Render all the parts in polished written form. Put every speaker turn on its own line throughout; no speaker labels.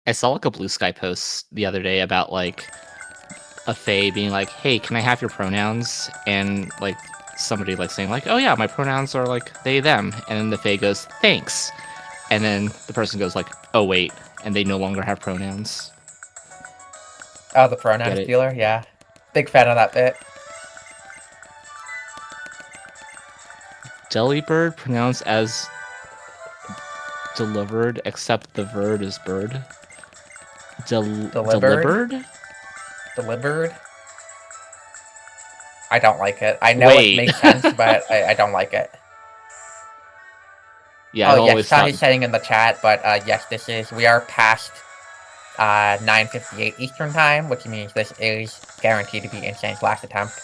I saw like a Blue Sky post the other day about like a Fae being like, "Hey, can I have your pronouns?" And like somebody like saying like, "Oh yeah, my pronouns are like they them," and then the Fae goes, "Thanks," and then the person goes like, "Oh wait," and they no longer have pronouns.
Oh, the pronoun
Get it?
stealer? Yeah. Big fan of that bit.
Delibird pronounced as delivered, except the bird is bird.
Delivered?
Delivered?
Delivered? I don't like it. I know
Wait.
it makes sense, but I don't like it.
Yeah,
Oh,
I've
yes,
always
Tony's
thought.
saying in the chat, but yes, we are past 9:58 Eastern Time, which means this is guaranteed to be Insane's last attempt.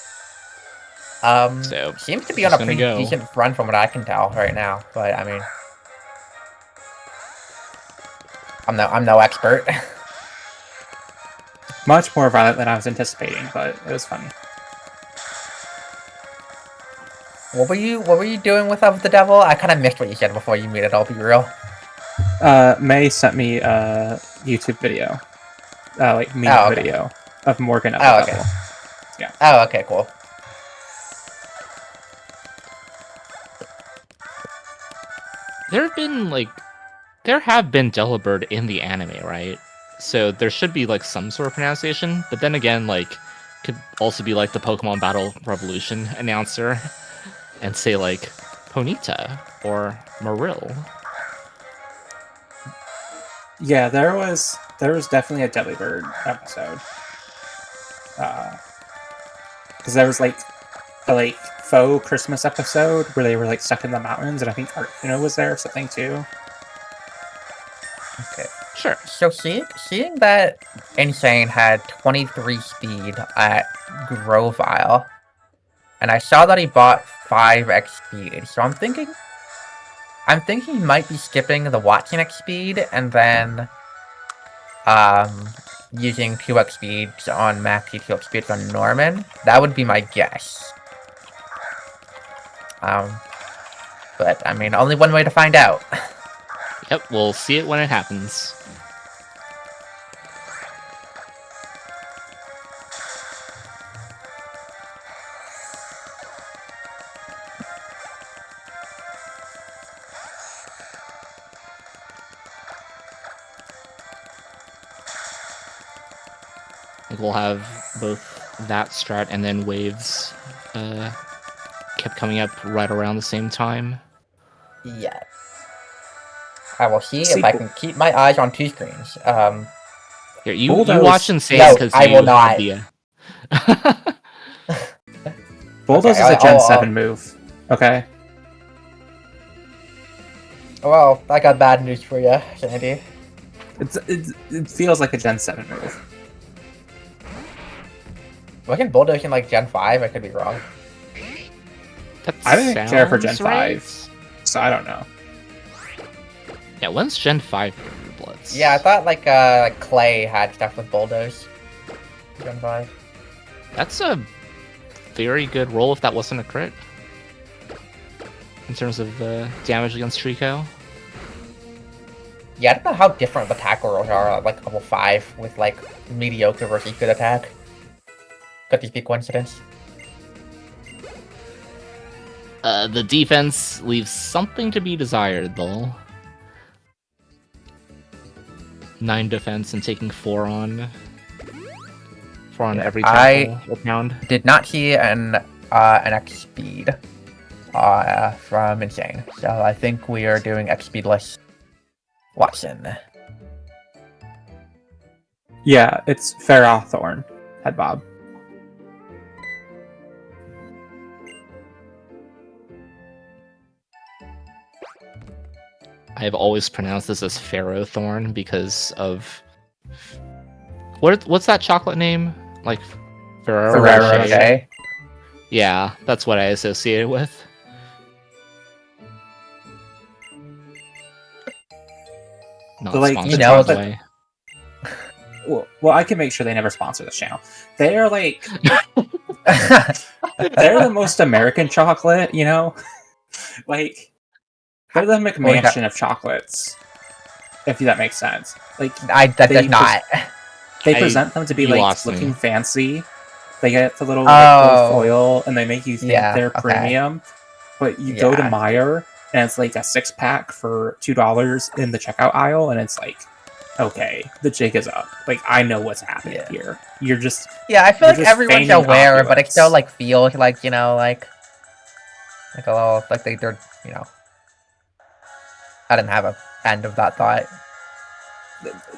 So,
seems to be on a pretty
go.
decent run from what I can tell right now, but I mean, I'm no expert.
Much more violent than I was anticipating, but it was funny.
What were you doing with Of the Devil? I kind of missed what you said before you made it. I'll be real.
May sent me a YouTube video, like meme video of Morgan of the Devil. Yeah.
Oh, okay, cool.
There have been Delibird in the anime, right? So there should be like some sort of pronunciation, but then again, like could also be like the Pokemon Battle Revolution announcer and say like Ponyta or Marill.
Yeah, there was definitely a Delibird episode. Because there was like a faux Christmas episode where they were like stuck in the mountains, and I think Articuno was there or something too.
Okay.
Sure.
So seeing that Insane had 23 speed at Grovile, and I saw that he bought 5x speed, so I'm thinking he might be skipping the Watson X speed and then using 2x speeds on max 2x speeds on Norman. That would be my guess. But I mean, only one way to find out.
Yep, we'll see it when it happens. We'll have both that strat and then waves kept coming up right around the same time.
Yeah. I will see if I can keep my eyes on two screens.
Here, you watch Insane because
I will not.
Bulldoze is a Gen 7 move. Okay.
Well, I got bad news for you, Sandy.
It feels like a Gen 7 move.
Wasn't Bulldoze in like Gen 5? I could be wrong.
I didn't care for Gen 5, so I don't know.
Yeah, when's Gen 5 Barrier Blitz?
Yeah, I thought like Clay had stuff with Bulldoze. Gen 5.
That's a very good roll if that wasn't a crit. In terms of damage against Trico.
Yeah, I don't know how different the attack rolls are at like level 5 with like mediocre versus good attack. Could this be coincidence?
The defense leaves something to be desired, though. 9 defense and taking 4 on every tackle or pound.
Did not see an X speed from Insane, so I think we are doing X speedless Watson.
Yeah, it's Ferrothorn, Head Bob.
I've always pronounced this as Ferrothorn because of what's that chocolate name? Like Ferrero
Rocher.
Yeah, that's what I associate it with. Not sponsored, by the way.
Well, I can make sure they never sponsor this channel. They are like they're the most American chocolate, you know? Like they're the McMansion of chocolates. if that makes sense. Like
That does not.
They present them to be
you
like
lost
looking
me.
fancy. They get the little like, foil, and they make you think they're premium. But you go to Meijer, and it's like a 6-pack for $2 in the checkout aisle, and it's like, okay, the jig is up. Like, I know what's happening here. You're just
I feel like everyone's aware, but it still like feels like, you know, like a little like they're, you know. I didn't have a end of that thought.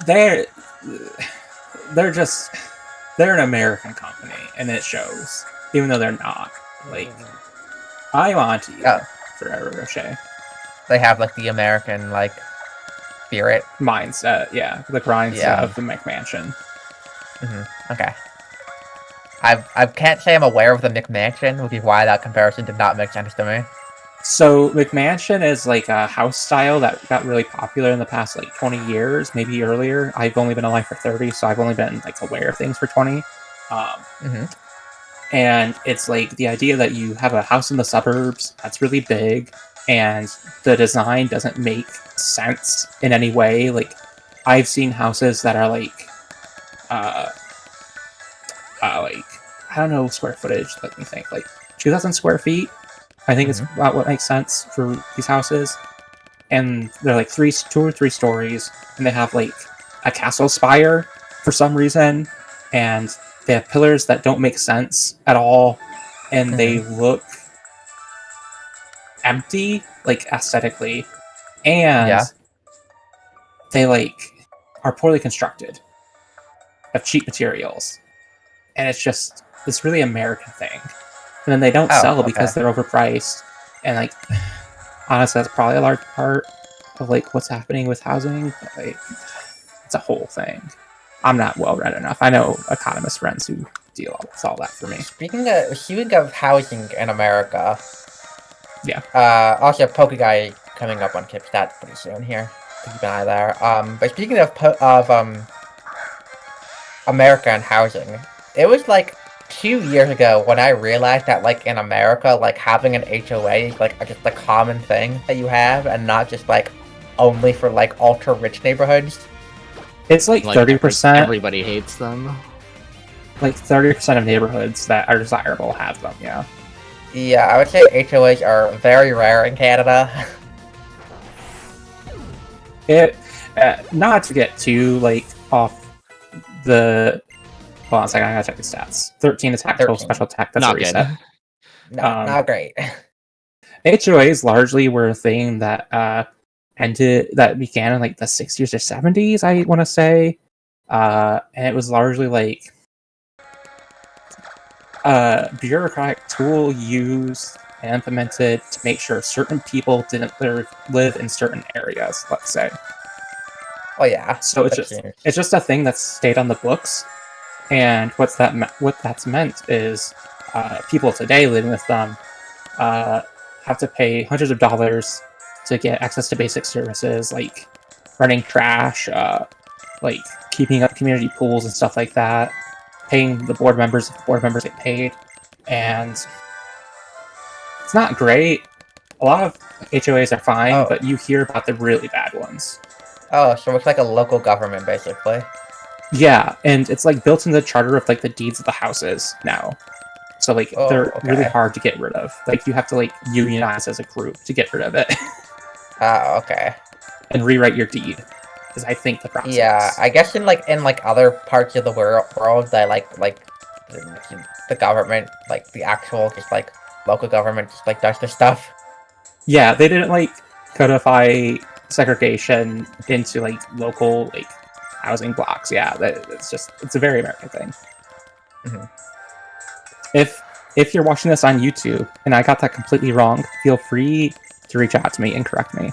They're an American company, and it shows, even though they're not. Like, I'm onto you, Ferrero Rocher.
They have like the American like spirit
mindset, the mindset of the McMansion.
Okay. I can't say I'm aware of the McMansion, which is why that comparison did not make sense to me.
So McMansion is like a house style that got really popular in the past like 20 years, maybe earlier. I've only been alive for 30, so I've only been like aware of things for 20. And it's like the idea that you have a house in the suburbs that's really big, and the design doesn't make sense in any way. Like, I've seen houses that are like I don't know square footage. Let me think. Like 2,000 square feet. I think it's about what makes sense for these houses, and they're like 2 or 3 stories, and they have like a castle spire for some reason, and they have pillars that don't make sense at all, and they look empty, like aesthetically, and they like are poorly constructed, have cheap materials, and it's just this really American thing. And then they don't sell because they're overpriced. And, like, honestly, that's probably a large part of, like, what's happening with housing. But, like, it's a whole thing. I'm not well-read enough. I know economist friends who deal with all that for me.
Speaking of housing in America... also, Pokeguy coming up on Kipstats pretty soon here. Keep an eye there. But speaking of America and housing, it was, like... 2 years ago when I realized that like in America like having an HOA is like just a common thing that you have and not just like only for like ultra rich neighborhoods.
It's like 30%.
Everybody hates them.
Like 30% of neighborhoods that are desirable have them,
Yeah, I would say HOAs are very rare in Canada.
Not to get too like off the... Hold on a second, I gotta check the stats. 13 attack, 12 special attack, that's
not
a reset.
Good.
Not great.
HOAs largely were a thing that began in like the 60s or 70s, I want to say. And it was largely like a bureaucratic tool used and implemented to make sure certain people didn't live in certain areas, let's say.
Oh yeah.
So it's just a thing that's stayed on the books. And what that's meant is people today living with them have to pay hundreds of dollars to get access to basic services like running trash, like keeping up community pools and stuff like that, paying the board members if the board members get paid, and it's not great. A lot of HOAs are fine, but you hear about the really bad ones.
Oh, so it's like a local government basically.
Yeah, and it's like built into the charter of like the deeds of the houses now. So like they're really hard to get rid of. Like you have to like unionize as a group to get rid of it.
Oh, okay.
And rewrite your deed is I think the process.
Yeah, I guess in other parts of the world that like the government, like the actual just like local government just like does this stuff.
Yeah, they didn't like codify segregation into like local like housing blocks. Yeah, it's a very American thing. If you're watching this on YouTube and I got that completely wrong, feel free to reach out to me and correct me,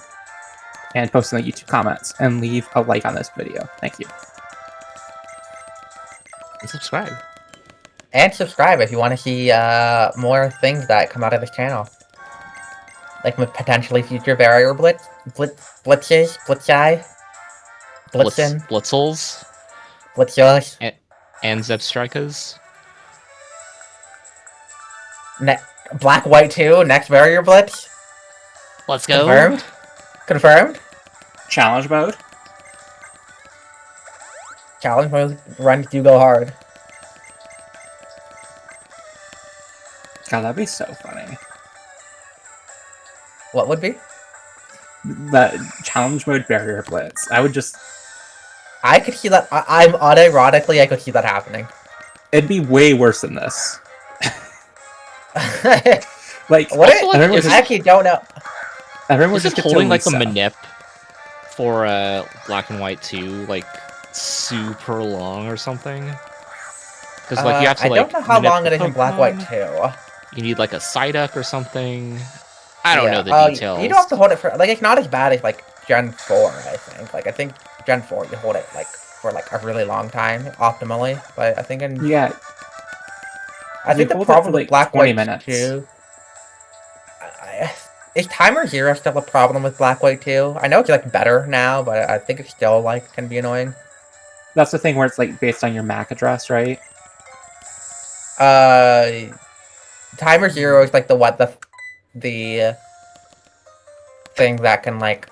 and post in the YouTube comments and leave a like on this video. Thank you.
And subscribe.
And subscribe if you want to see more things that come out of this channel, like potentially future Barrier Blitz, Blitzes, Blitzai. Blitzen.
Blitzels.
Blitzers.
And Zepstrikers.
Black, White 2, next Barrier Blitz.
Let's go.
Confirmed?
Challenge mode?
Challenge mode runs do go hard.
God, that'd be so funny.
What would be?
The challenge mode Barrier Blitz. I would just...
I could see that. I'm unironically, I could see that happening.
It'd be way worse than this. Like,
What?
Also, like,
I actually don't know.
everyone
is
just
it
get to
holding like the
Lisa.
manip for Black and White 2 like super long or something? Because like you have to
I
like.
don't know how
manip
long
the
it is in Black White
Pokemon.
2.
You need like a Psyduck or something. I don't
Yeah,
know the details.
You don't have to hold it for like it's not as bad as like Gen 4. I think. Like I think Gen 4 you hold it like for like a really long time optimally, but I think in
Yeah,
I think
you
the
hold it
problem
for,
with
like,
Black
20
White
minutes.
2. Is Timer Zero still a problem with Black White 2? I know it's like better now, but I think it still like can be annoying.
that's the thing where it's like based on your MAC address, right?
Timer Zero is like the thing that can like.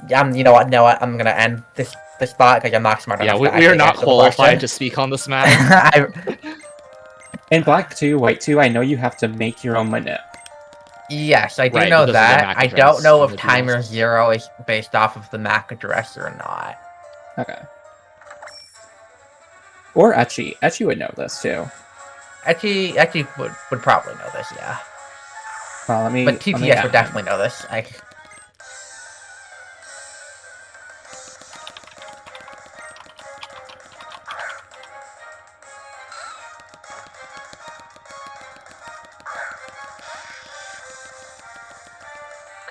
You know what? No, I'm gonna end this thought because I'm not smart
Yeah,
enough.
we
to
are
actually
not
answer the
qualified
question.
to speak on this matter.
In Black 2, White 2, I know you have to make your own manip.
Yes, I do
Right,
know
because of the
that.
MAC
I
address
don't know
on
if
the DS.
Timer Zero is based off of the MAC address or not.
Okay. Or Etchy. Etchy would know this too.
Etchy would probably know this, yeah.
Well, let me.
But
let me
TTS
add
would
him.
definitely know this.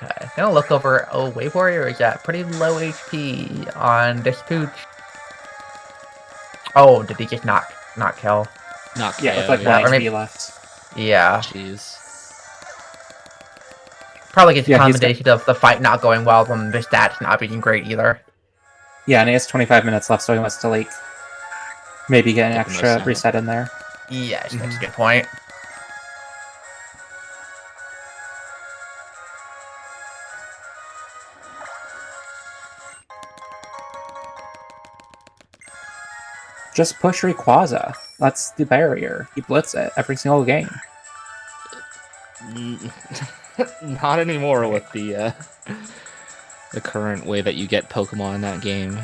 Okay, gonna look over. Oh, Wave Warrior is at pretty low HP on this pooch. Oh, did he just not kill?
Not
Yeah,
KO,
with like
yeah.
1
Or
HP
maybe-
left.
Yeah,
Jeez.
probably gets a
Yeah, he's
combination of the fight not going well and the stats not being great either.
Yeah, and he has 25 minutes left, so he wants to like maybe get an
Get the most
extra
out.
reset in there.
Yes, that's a
Mhm.
good point.
Just push Rayquaza. That's the barrier. You blitz it every single game.
Not anymore with the current way that you get Pokemon in that game.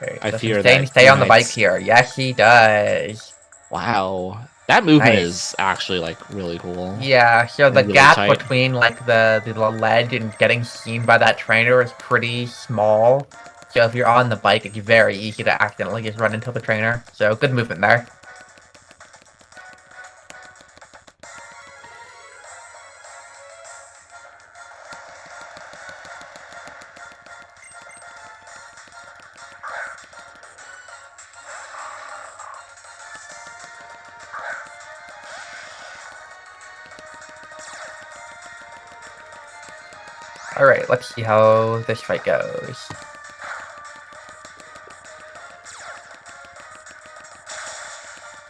Okay,
I
does
fear
Insane
that
stay on the bike
unites-
here? Yes, he does.
Wow, that movement
Nice.
is actually like really cool.
Yeah, so the
Really
gap
tight.
between like the ledge and getting seen by that trainer is pretty small. So if you're on the bike, it's very easy to accidentally just run into the trainer. So good movement there. Alright, let's see how this fight goes.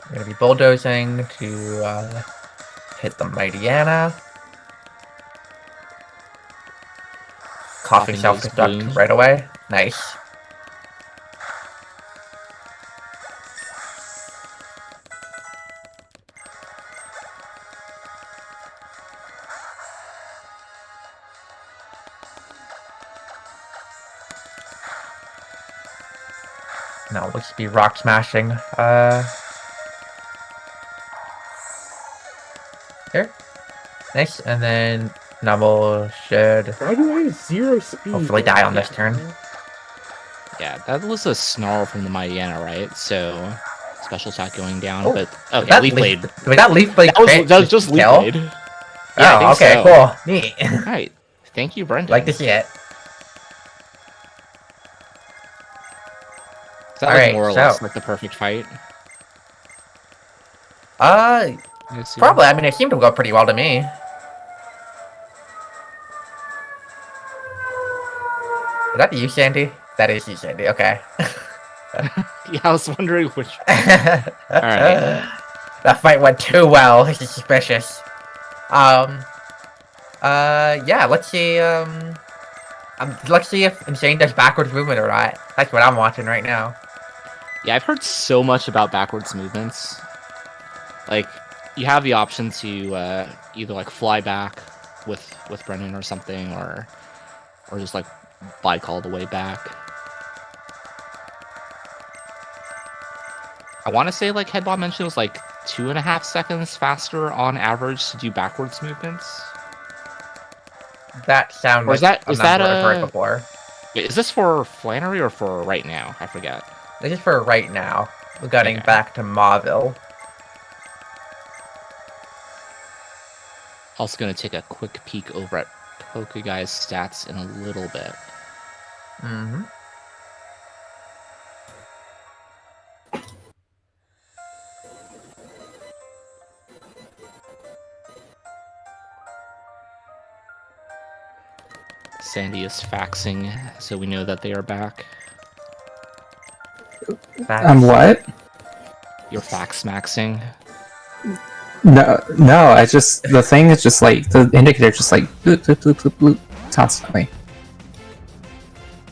I'm gonna be bulldozing to hit the Mightyena. Coughing
Coughing
self-destruct
Bloom.
right away. Nice. No, let's be rock smashing. Here. Nice, and then Nubble should
Why do I have 0 speed?
hopefully die on this turn.
Yeah, that was a snarl from the Mightyena, right? So special attack going down,
Oh,
but okay,
Did that
Leaf Blade.
Wait, that Leaf Blade
That was just Leaf
kill?
Blade. Yeah,
Oh,
I think
okay,
so.
cool. Neat.
Right. Thank you, Brendan.
Like to see it.
Is that
Alright,
more or less
so-
like the perfect fight? Let's see.
Probably. I mean, it seemed to go pretty well to me. Is that you, Sandy? That is you, Sandy. Okay.
Yeah, I was wondering which.
Alright. That fight went too well. This is suspicious. Yeah, let's see, let's see if Insane does backwards movement or not. That's what I'm watching right now.
Yeah, I've heard so much about backwards movements. Like, you have the option to either like fly back with Brennan or something, or just like bike all the way back. I want to say like Headbot mentioned it was like 2.5 seconds faster on average to do backwards movements.
That sounds
Or
like
is
a
that
number I've heard
a
before.
is this for Flannery or for right now? I forget.
This is for right now. We're getting
Okay.
back to Mauville.
Also gonna take a quick peek over at Pokeguy's stats in a little bit.
Mm-hmm.
Sandy is faxing, so we know that they are back.
What?
You're fax maxing.
No, I just the thing is just like the indicator just like bloop bloop bloop bloop bloop constantly.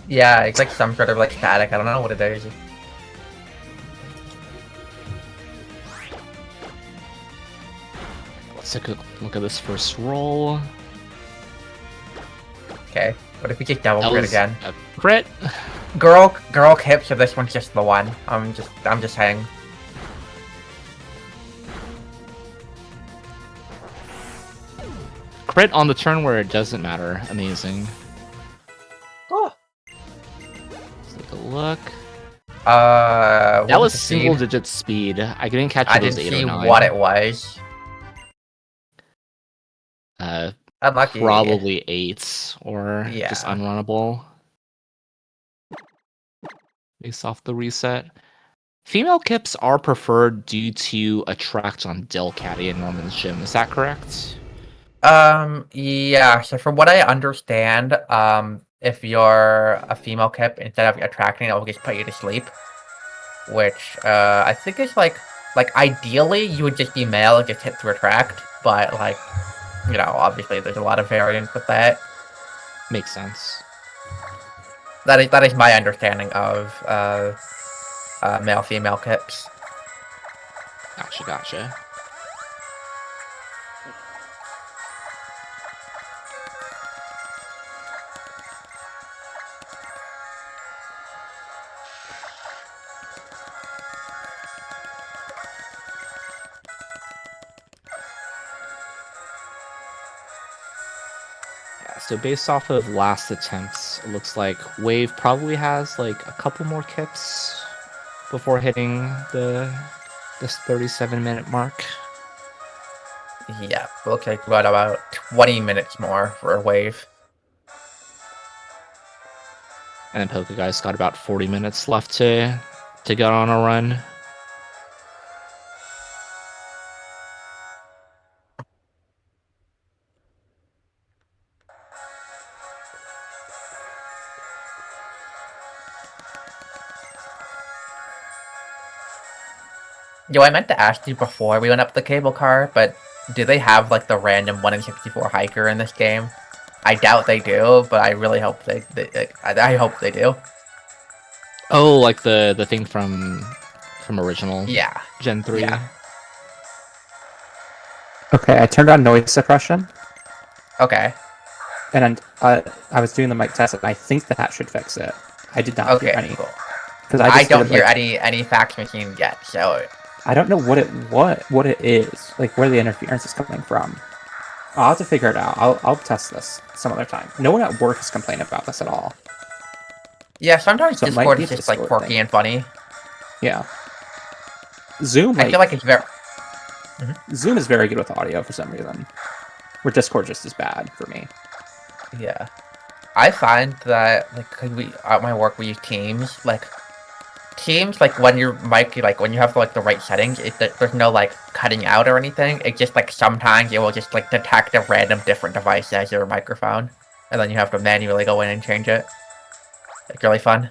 Yeah, it's like some sort of like static. I don't know what it is.
Let's take a look at this first roll.
Okay, what if we just double
That
crit
was
again?
a crit.
Girl kip, so this one's just the one. I'm just saying.
Crit on the turn where it doesn't matter. Amazing.
Oh.
Let's take a look.
What
That was
the
single
speed?
digit speed. I didn't catch
I
if it was
didn't
8
see
or 9.
what it was. Unlucky.
Probably 8 or
Yeah.
just unrunnable. Based off the reset. Female Kips are preferred due to attract on Delcatty and Norman's Gym. Is that correct?
Yeah, so from what I understand, if you're a female Kip, instead of attracting, it will just put you to sleep. Which, I think is like, ideally, you would just be male and just hit to attract, but, like, you know, obviously there's a lot of variance with that.
Makes sense.
That is my understanding of, male-female Kips.
Gotcha. Yeah, so based off of last attempts, it looks like Wave probably has like a couple more Kips before hitting this 37-minute mark.
Yeah, looks like we got about 20 minutes more for a wave.
And then Pokeguy's got about 40 minutes left to get on a run.
Yo, I meant to ask you before we went up the cable car, but do they have, like, the random 1 in 64 hiker in this game? I doubt they do, but I really hope I hope they do.
Oh, like the thing from original
Yeah.
Gen 3.
Yeah.
Okay, I turned on noise suppression,
Okay.
and I was doing the mic test, and I think that should fix it. I did not hear
Okay,
any
cool.
because
I
just
don't
did,
hear
like,
any fax machine yet, so...
I don't know what it is, like where the interference is coming from. I'll have to figure it out. I'll test this some other time. No one at work has complained about this at all.
Yeah, sometimes
So it might
Discord
be
is
a
just, like,
Discord
quirky
thing.
and funny.
Yeah. Zoom,
I feel like it's very...
Zoom is very good with audio for some reason. Where Discord just is bad for me.
Yeah. I find that, like, 'cause at my work, we use Teams, like, when your mic, like, when you have, like, the right settings, there's no, like, cutting out or anything. It just, like, sometimes it will just, like, detect a random different device as your microphone. And then you have to manually go in and change it. It's really fun.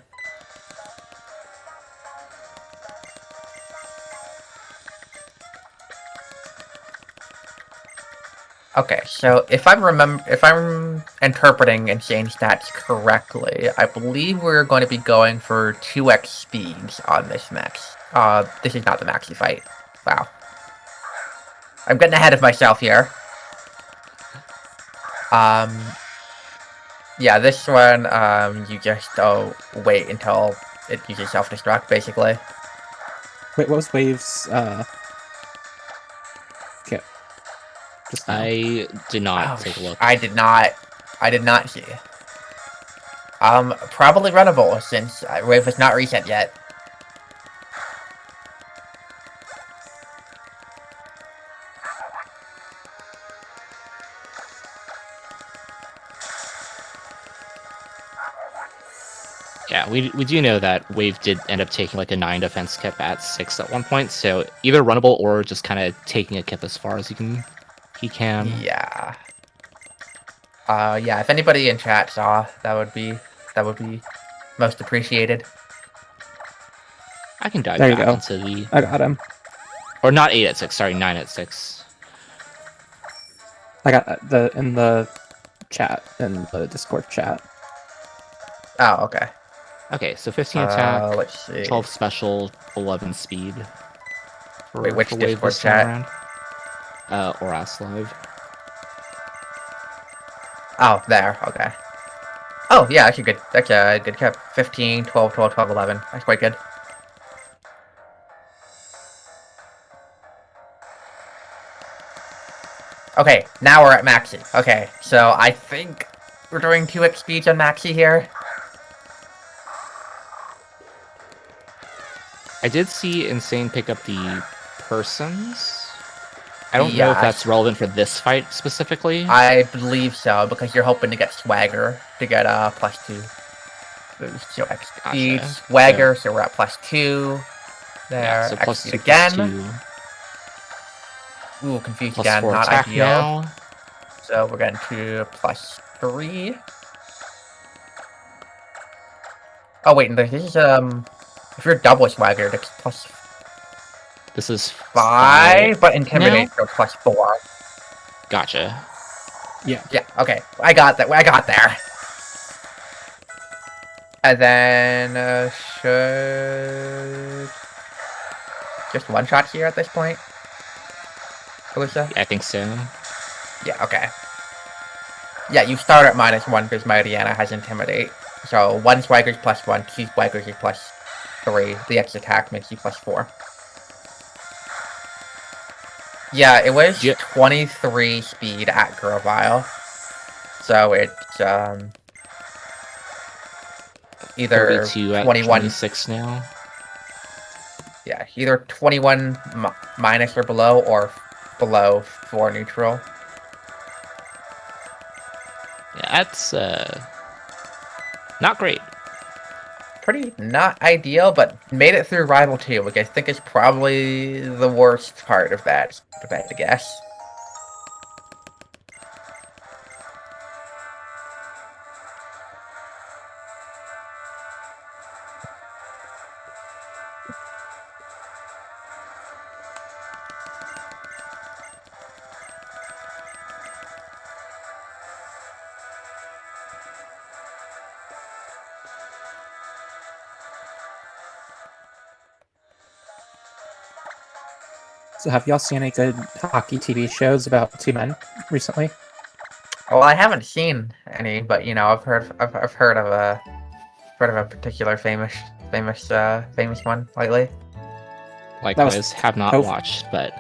Okay, so if I'm interpreting Insane stats correctly, I believe we're going to be going for 2x speeds on this max. This is not the maxi fight. Wow. I'm getting ahead of myself here. Yeah, this one, you just wait until it uses self-destruct, basically.
Wait, what was Wave's kit? Just now.
I did not take a look.
I did not see. Probably runnable since Wave has not reset yet.
Yeah, we do know that Wave did end up taking like a 9 defense kit at 6 at one point, so either runnable or just kind of taking a kit as far as he can.
Yeah. Yeah, if anybody in chat saw, that would be most appreciated.
I can dive
There you
back
go.
into the
I got him.
or not 8 at 6, sorry, 9 at 6.
I got in the chat, in the Discord chat.
Oh, okay.
Okay, so 15 attack,
Let's see.
12 special, 11 speed.
Wait, which
for Wave
Discord
this time
chat?
around. Or Ask Live.
Oh, there. Okay. Oh, yeah, actually good. That's a good cap. 15, 12, 12, 12, 11. That's quite good. Okay, now we're at Maxi. Okay, so I think we're doing 2x speeds on Maxi here.
I did see Insane pick up the persons. I don't know if
Yeah,
that's relevant for this fight specifically.
I believe so, because you're hoping to get Swagger to get +2. So X speed,
Gotcha.
Swagger, so we're at +2. There,
Yeah, so
X
plus
speed
2,
again.
plus 2,
Ooh, confused
plus
again,
4
not
attack
ideal.
now.
So we're getting to +3. Oh wait, and this is if you're double Swagger, it's +5,
This is
but Intimidate goes +4.
Gotcha.
Yeah, okay. I got that. I got there. And then, should... Just one shot here at this point? Alicia?
Yeah, I think so.
Yeah, okay. Yeah, you start at -1 because my Diana has Intimidate. So, 1 Swagger's +1, 2 Swagger's is +3. The X attack makes you +4. Yeah, it was 23 speed at Grovile. So it's either
32 at
21
26 now.
Yeah, either 21 minus or below, or below 4 neutral.
Yeah, that's not great.
Pretty not ideal, but made it through Rival 2, which I think is probably the worst part of that, if I had to guess.
So have y'all seen any good hockey TV shows about two men recently?
Well, I haven't seen any, but you know, I've heard of a particular famous one lately.
Likewise, have not
Kof-
watched, but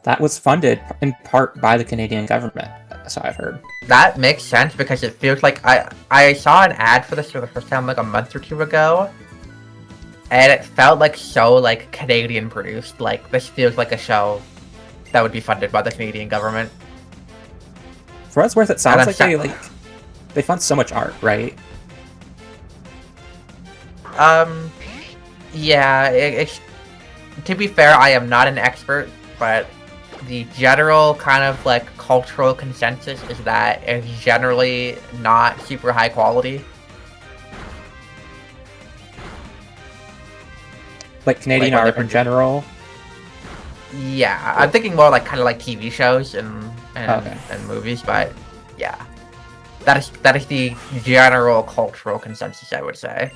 That was funded in part by the Canadian government, so I've heard.
That makes sense because it feels like I saw an ad for this for the first time like a month or two ago, and it felt like so like Canadian produced. Like this feels like a show that would be funded by the Canadian government.
For what it's worth, it sounds
And
like they fund so much art, right?
Yeah. It's to be fair, I am not an expert, but the general kind of like cultural consensus is that it's generally not super high quality.
Like Canadian
Like,
art in general.
Yeah, I'm thinking more like kind of like TV shows and and movies, but yeah, that is the general cultural consensus, I would say.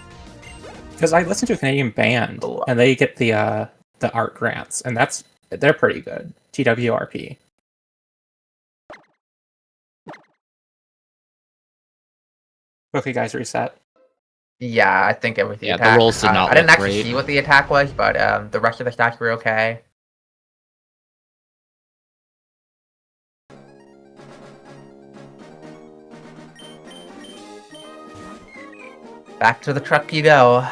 Because I listen to a Canadian band,
Ooh.
and they get the art grants, and they're pretty good. TWRP. Okay, guys, reset.
Yeah, I think it was the
Yeah, the
attack.
rolls did not
I didn't
look
actually
great.
see what the attack was, but the rest of the stats were okay. Back to the truck you go.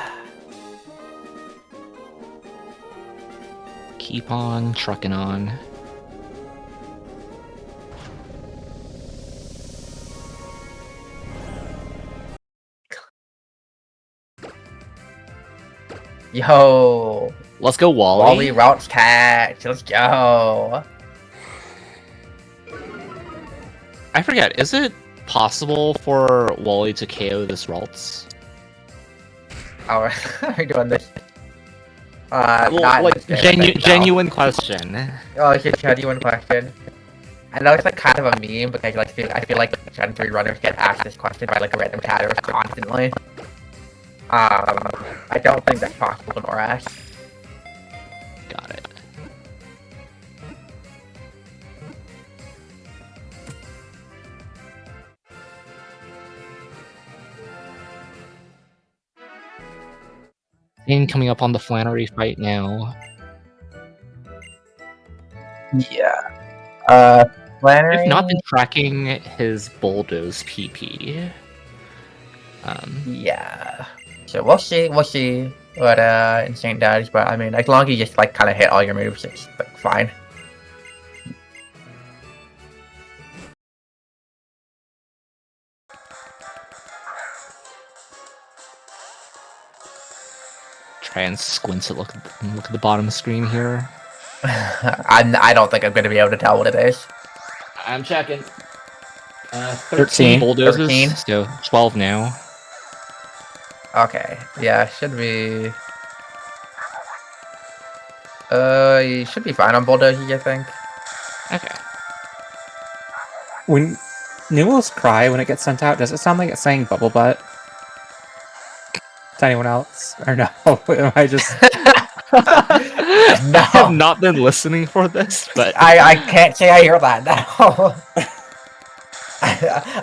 Keep on trucking on.
Yo,
Let's go, Wally.
Wally routes catch. Let's go.
I forget, is it possible for Wally to KO this Ralts?
Oh, are we doing this?
Well,
not in
like,
this game, I think, no.
genuine question.
Oh, it's a genuine question. I know it's like kind of a meme because like I feel like Gen 3 runners get asked this question by like random chatters constantly. I don't think that's possible to Norash.
Got it. And coming up on the Flannery fight now.
Yeah. Flannery.
I've not been tracking his Bulldoze PP.
Yeah. So we'll see what Insane does, but I mean, as long as you just like kind of hit all your moves, it's like fine.
Try and squint to look at the bottom of the screen here.
I don't think I'm going to be able to tell what it is.
I'm checking.
13.
Bulldozes,
13.
so 12 now.
Okay. Yeah, should be. You should be fine on Bulldozer, I think.
Okay.
When Newell's cry when it gets sent out, does it sound like it's saying bubble butt? To anyone else? Or no? Am I just...
No.
I have not been listening for this, but
I can't say I hear that now.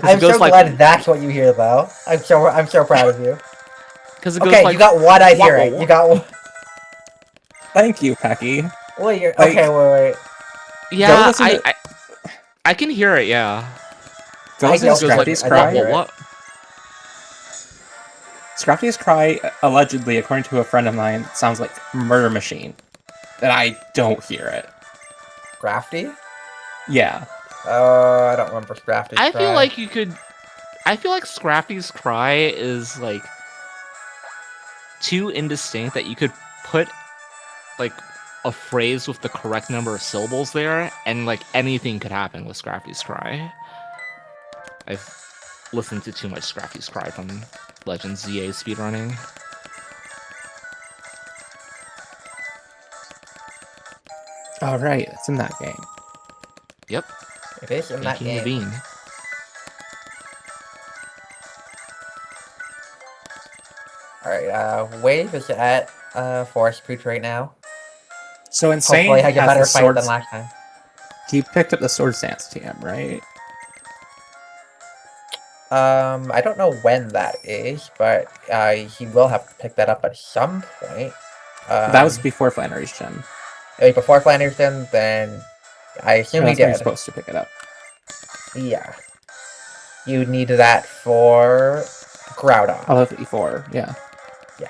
I'm so
like-
glad that's what you hear, though. I'm so proud of you.
because it goes
Okay,
like
you got one. I hear it. You got one.
Thank you, Pecky.
Wait, you're
Like-
okay. Wait.
yeah,
listen to-
I can hear it. Yeah.
Go
I
listen
know
to
Scrappy's
Scrappy's
I
cry.
don't hear it.
What?
Scrappy's cry, allegedly, according to a friend of mine, sounds like Murder Machine. And I don't hear it.
Crafty?
Yeah.
I don't remember Crafty.
I feel like you could. I feel like Scrappy's cry is like too indistinct that you could put like a phrase with the correct number of syllables there, and like anything could happen with Scrappy's cry. I've listened to too much Scrappy's cry from Legends ZA speedrunning.
Oh, right. It's in that game.
Yep.
It is in that
Thank you,
game.
Levine.
Alright, Wave is at Forest Pooch right now.
So Insane
Hopefully I get
has
better
the
fight
swords...
than last time.
He picked up the Sword Stance TM, right?
I don't know when that is, but he will have to pick that up at some point.
That was before Flannery's Gym.
Before Flannerston, then I assume he
That's when you're
did.
supposed to pick it up.
Yeah. You need that for Groudon.
I'll have 54, yeah.
Yeah.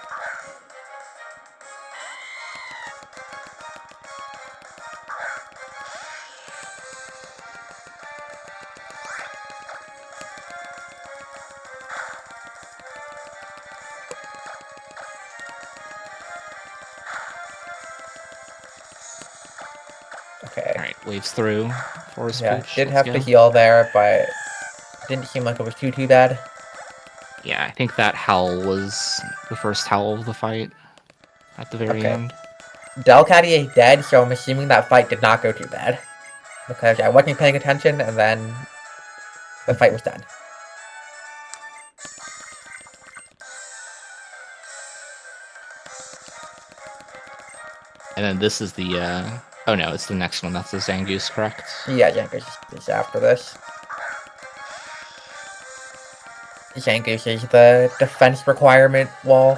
Okay.
Alright, waves through. Forest
Yeah,
Pooch,
did
let's
have
go.
to heal there, but didn't seem like it was too bad.
Yeah, I think that howl was the first howl of the fight at the very
Okay.
end.
Delcatty is dead, so I'm assuming that fight did not go too bad. because I wasn't paying attention, and then the fight was done.
And then this is the, oh no, it's the next one. That's the Zangoose, correct?
Yeah, Zangoose is after this. Zangoose is the defense requirement wall.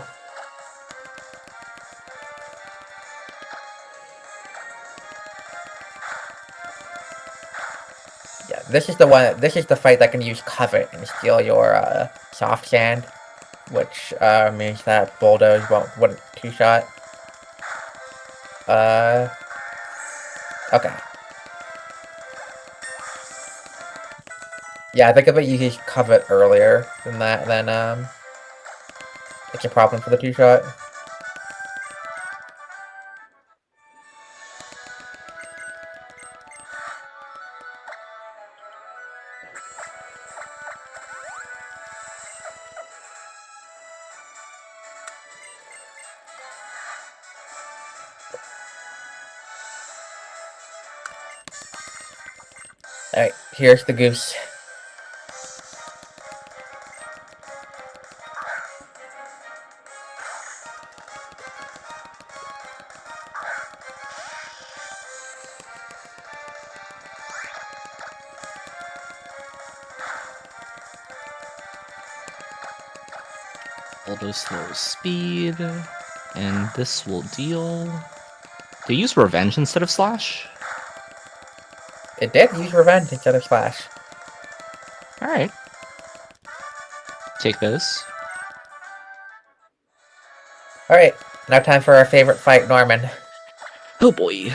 Yeah, this is the one. This is the fight that can use Covet and steal your soft sand, which means that Bulldoze wouldn't two-shot. Okay. Yeah, I think if it uses Covet earlier than that, then it's a problem for the two-shot. Alright, here's the goose.
Bulldoze slows speed, and this will deal. They use Revenge instead of Slash?
It did use Revenge instead of Slash.
Alright. Take those.
Alright, now time for our favorite fight, Norman.
Oh boy.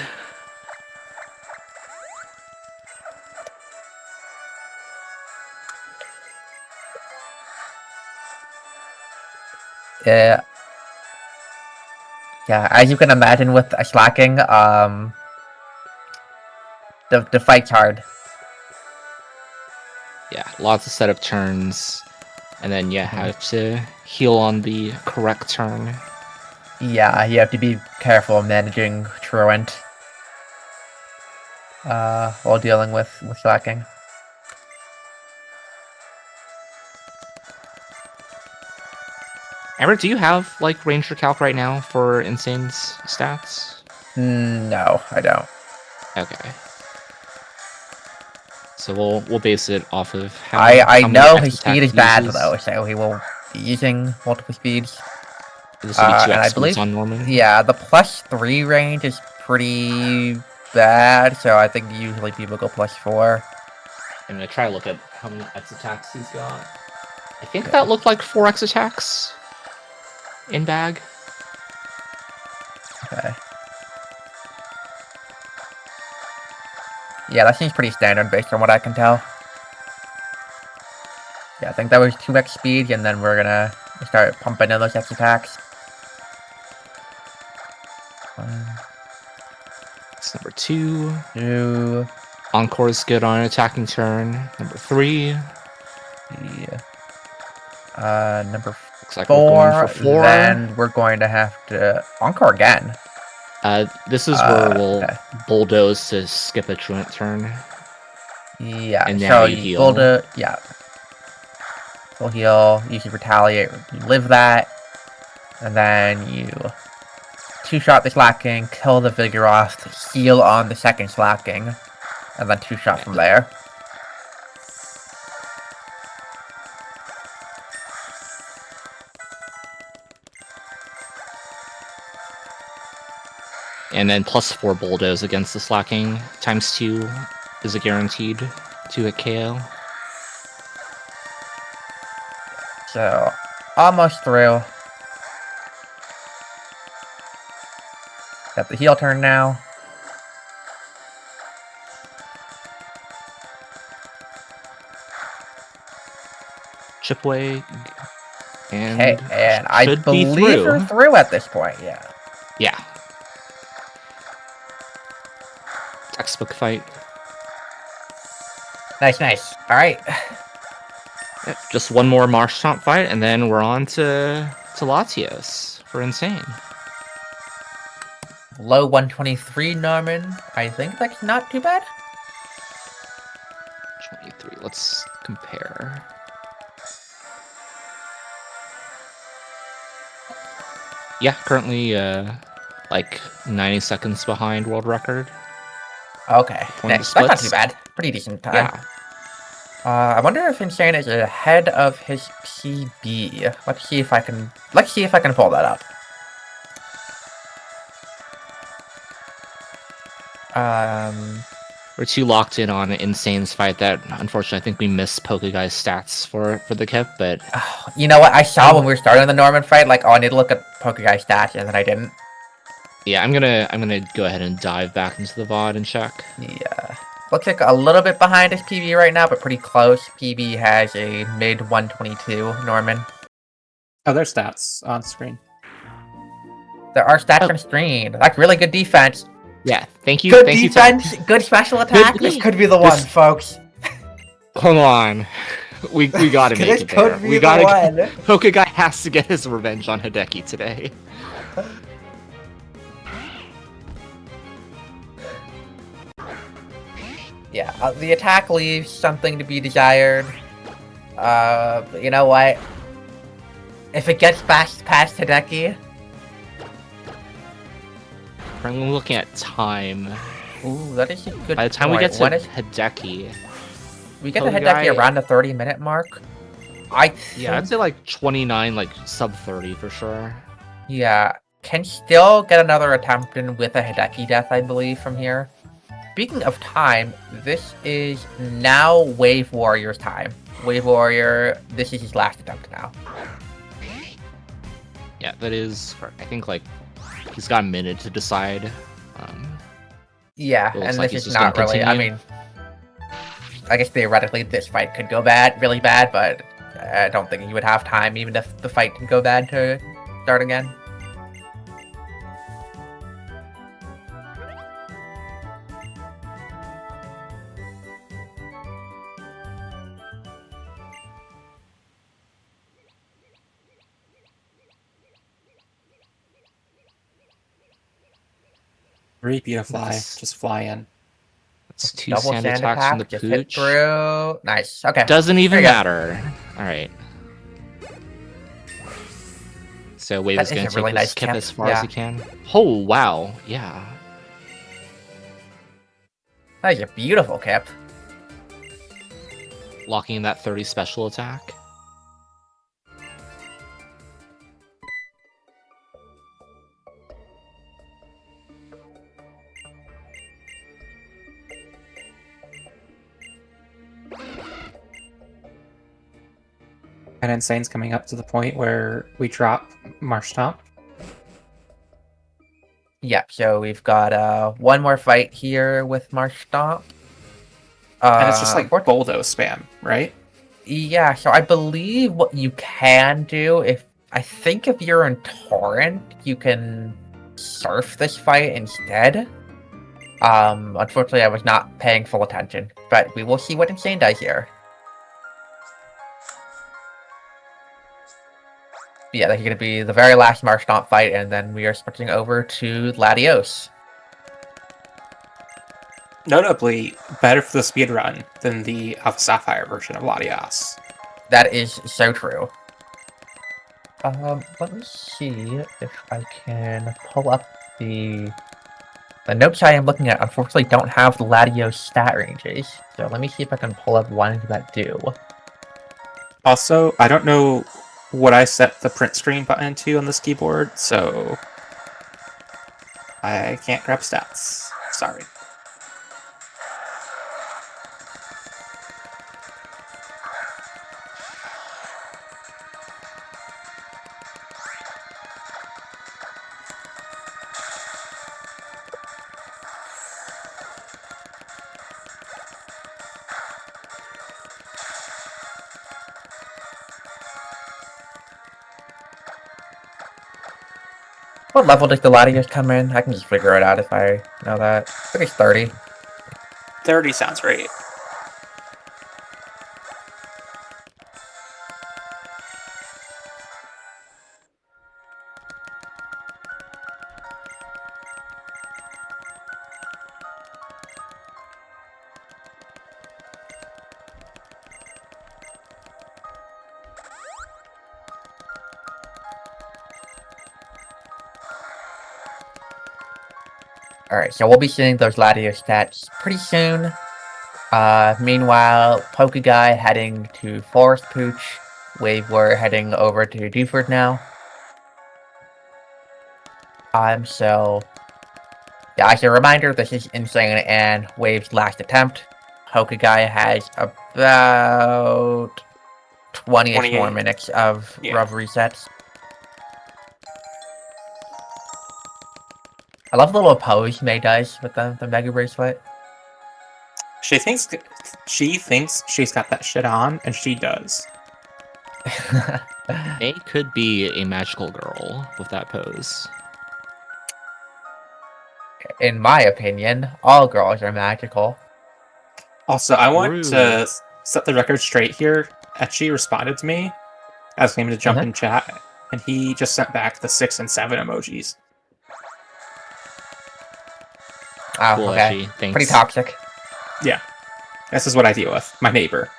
Yeah, as you can imagine with a slacking, the fight's hard.
Yeah, lots of setup turns, and then you have to heal on the correct turn.
Yeah, you have to be careful of managing Truant while dealing with slacking.
Amber, do you have like Ranger Calc right now for Insane's stats?
No, I don't.
Okay. So we'll base it off of how
I
how many
know
X
his speed
attack
is bad
uses.
though, so he will be using multiple speeds.
This will be 2
and I
X
believe-
speeds on Norman.
Yeah, the +3 range is pretty bad, so I think usually people go +4.
I'm gonna try to look at how many X attacks he's got. I think that looked like 4 X attacks in bag.
Okay. Yeah, that seems pretty standard based on what I can tell. Yeah, I think that was 2x speed, and then we're gonna start pumping in those X attacks.
That's number 2.
2.
Encore is good on an attacking turn. Number 3.
Yeah. Number
Looks like we're
4.
going for 4.
Then we're going to have to Encore again.
This is where we'll
okay.
bulldoze to skip a truant turn.
Yeah.
And now
so
you heal.
build yeah. Full heal. You can retaliate. You live that, and then you two-shot the slacking, kill the Vigoroth, heal on the second slacking, and then two-shot from there.
And then +4 bulldoze against the slacking. ×2 is a guaranteed 2-hit KO.
So, almost through. Got the heal turn now.
Chip away. And,
Okay, and I
should be
believe we're through at this point, yeah.
Yeah. Textbook fight.
Nice, nice. Alright.
Yep, just one more Marshtomp fight, and then we're on to Latios for Insane.
Low 123 Norman. I think that's not too bad.
let's compare. Yeah, currently like 90 seconds behind world record.
Okay,
Point
nice. That's not too
splits.
bad. Pretty decent time.
Yeah,
I wonder if Insane is ahead of his PB. Let's see if I can. Let's see if I can pull that up.
we're too locked in on Insane's fight that unfortunately I think we missed Pokeguy's stats for the Kip, but
You know what? I saw when we were starting the Norman fight, like, oh, I need to look at Pokeguy's stats, and then I didn't.
yeah, I'm gonna go ahead and dive back into the VOD and check.
Yeah. Looks like a little bit behind his PB right now, but pretty close. PB has a mid 122 Norman.
Oh, there's stats on screen.
There are stats on screen. That's really good defense.
Yeah, thank you.
Good
thank
defense, good special attack. This could be the one, folks.
Hold on. We gotta make
This
it there.
could be
We
the
gotta.
one.
Pokeguy has to get his revenge on Hideki today.
Yeah, the attack leaves something to be desired. But you know what? If it gets past Hideki...
I'm looking at time.
Ooh, that is a good
By the time
point.
we get to
When is...
Hideki,
We get to
Pokeguy-
Hideki around the 30-minute mark.
yeah, I'd say like 29, like sub 30 for sure.
Yeah, can still get another attempt in with a Hideki death, I believe, from here. Speaking of time, this is now Wave Warrior's time. Wave Warrior, this is his last attempt now.
Yeah, that is. I think like he's got a minute to decide.
Yeah,
It looks
and
like
this
he's
is
just
not
gonna
really. I
continue.
mean, I guess theoretically this fight could go bad, really bad, but I don't think he would have time, even if the fight can go bad, to start again.
Repeat a fly.
Nice.
Just fly in.
It's two
Double
sand
sand
attacks from the
attack, just hit
pooch.
through. Nice. Okay.
Doesn't even
There you go.
matter. All right. So Wave
That
is
is
gonna
a
take
really
this
nice
Kip
Kip,
as far as
yeah.
he can. Oh wow, yeah.
That is a beautiful Kip.
Locking in that 30 special attack.
And Insane's coming up to the point where we drop Marshtomp.
Yeah, so we've got one more fight here with Marshtomp.
And it's just like
for-
Boldo spam, right?
Yeah, so I believe what you can do, if you're in Torrent, you can surf this fight instead. Unfortunately I was not paying full attention, but we will see what Insane does here. Yeah, that's gonna be the very last Marshtomp fight, and then we are switching over to Latios.
Notably, better for the speedrun than the Alpha Sapphire version of Latias.
That is so true. Let me see if I can pull up the notes I am looking at. Unfortunately, don't have the Latios stat ranges, so let me see if I can pull up ones that do.
Also, I don't know what I set the print screen button to on this keyboard, so I can't grab stats. Sorry.
What level does the Latios come in? I can just figure it out if I know that. I think it's 30.
30 sounds right.
Alright, so we'll be seeing those Latios stats pretty soon. Meanwhile, Pokeguy heading to Forest Pooch. We're heading over to Dewford now. So... Yeah, as a reminder, this is Insane and Wave's last attempt. Pokeguy has about 20-ish more minutes of rough resets. I love the little pose May does with the Mega Bracelet.
She thinks she's got that shit on, and she does.
May could be a magical girl with that pose.
In my opinion, all girls are magical.
Also, I want
Rude.
to set the record straight here. Etchy responded to me, asking him to jump in chat, and he just sent back the 6 and 7 emojis.
Oh,
Cool,
okay.
Etchy. Thanks.
Pretty toxic.
Yeah. This is what I deal with. My neighbor.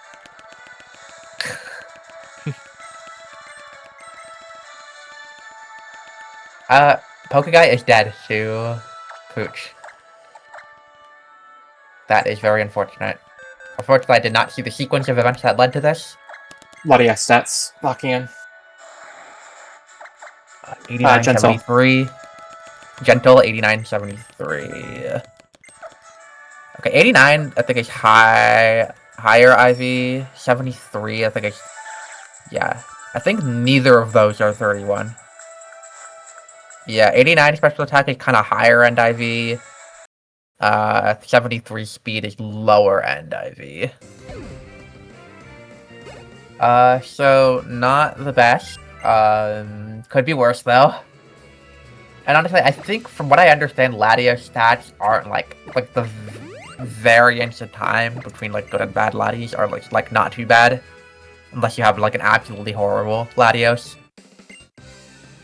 Pokeguy is dead to Pooch. That is very unfortunate. Unfortunately, I did not see the sequence of events that led to this.
Latias stats locking in.
89.73. Gentle, 89.73. Okay, 89, I think is higher IV. 73, I think is... Yeah. I think neither of those are 31. Yeah, 89 special attack is kind of higher end IV. 73 speed is lower end IV. So not the best. Could be worse though. And honestly, I think from what I understand, Latios stats aren't like the variance of time between like good and bad Latios are like not too bad, unless you have like an absolutely horrible Latios.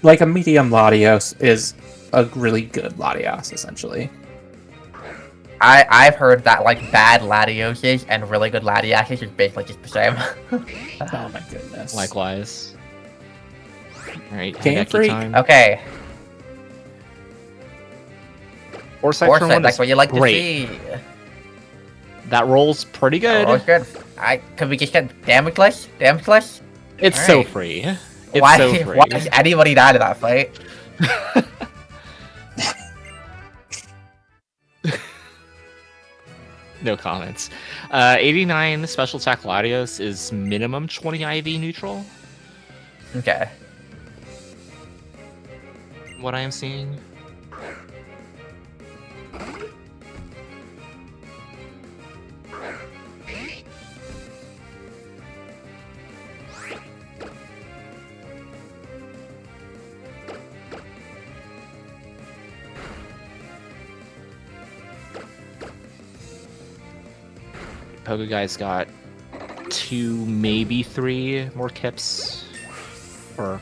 Like a medium Latios is a really good Latios, essentially.
I've heard that like bad Latioses and really good Latiases is basically just the same.
Oh my goodness.
Likewise. Alright,
Game
Hideki
Freak.
time.
Okay,
Foresight
Foresight,
turn 1
that's
is
what you like
great.
to see.
That rolls pretty good.
Oh, good. Could we just get damage less? Damage less?
It's so
Alright.
free. It's
Why?
so free.
Why does anybody die to that fight?
No comments. 89 special attack Latios is minimum 20 IV neutral.
Okay.
What I am seeing. Pokeguy's got 2, maybe 3 more kips. Or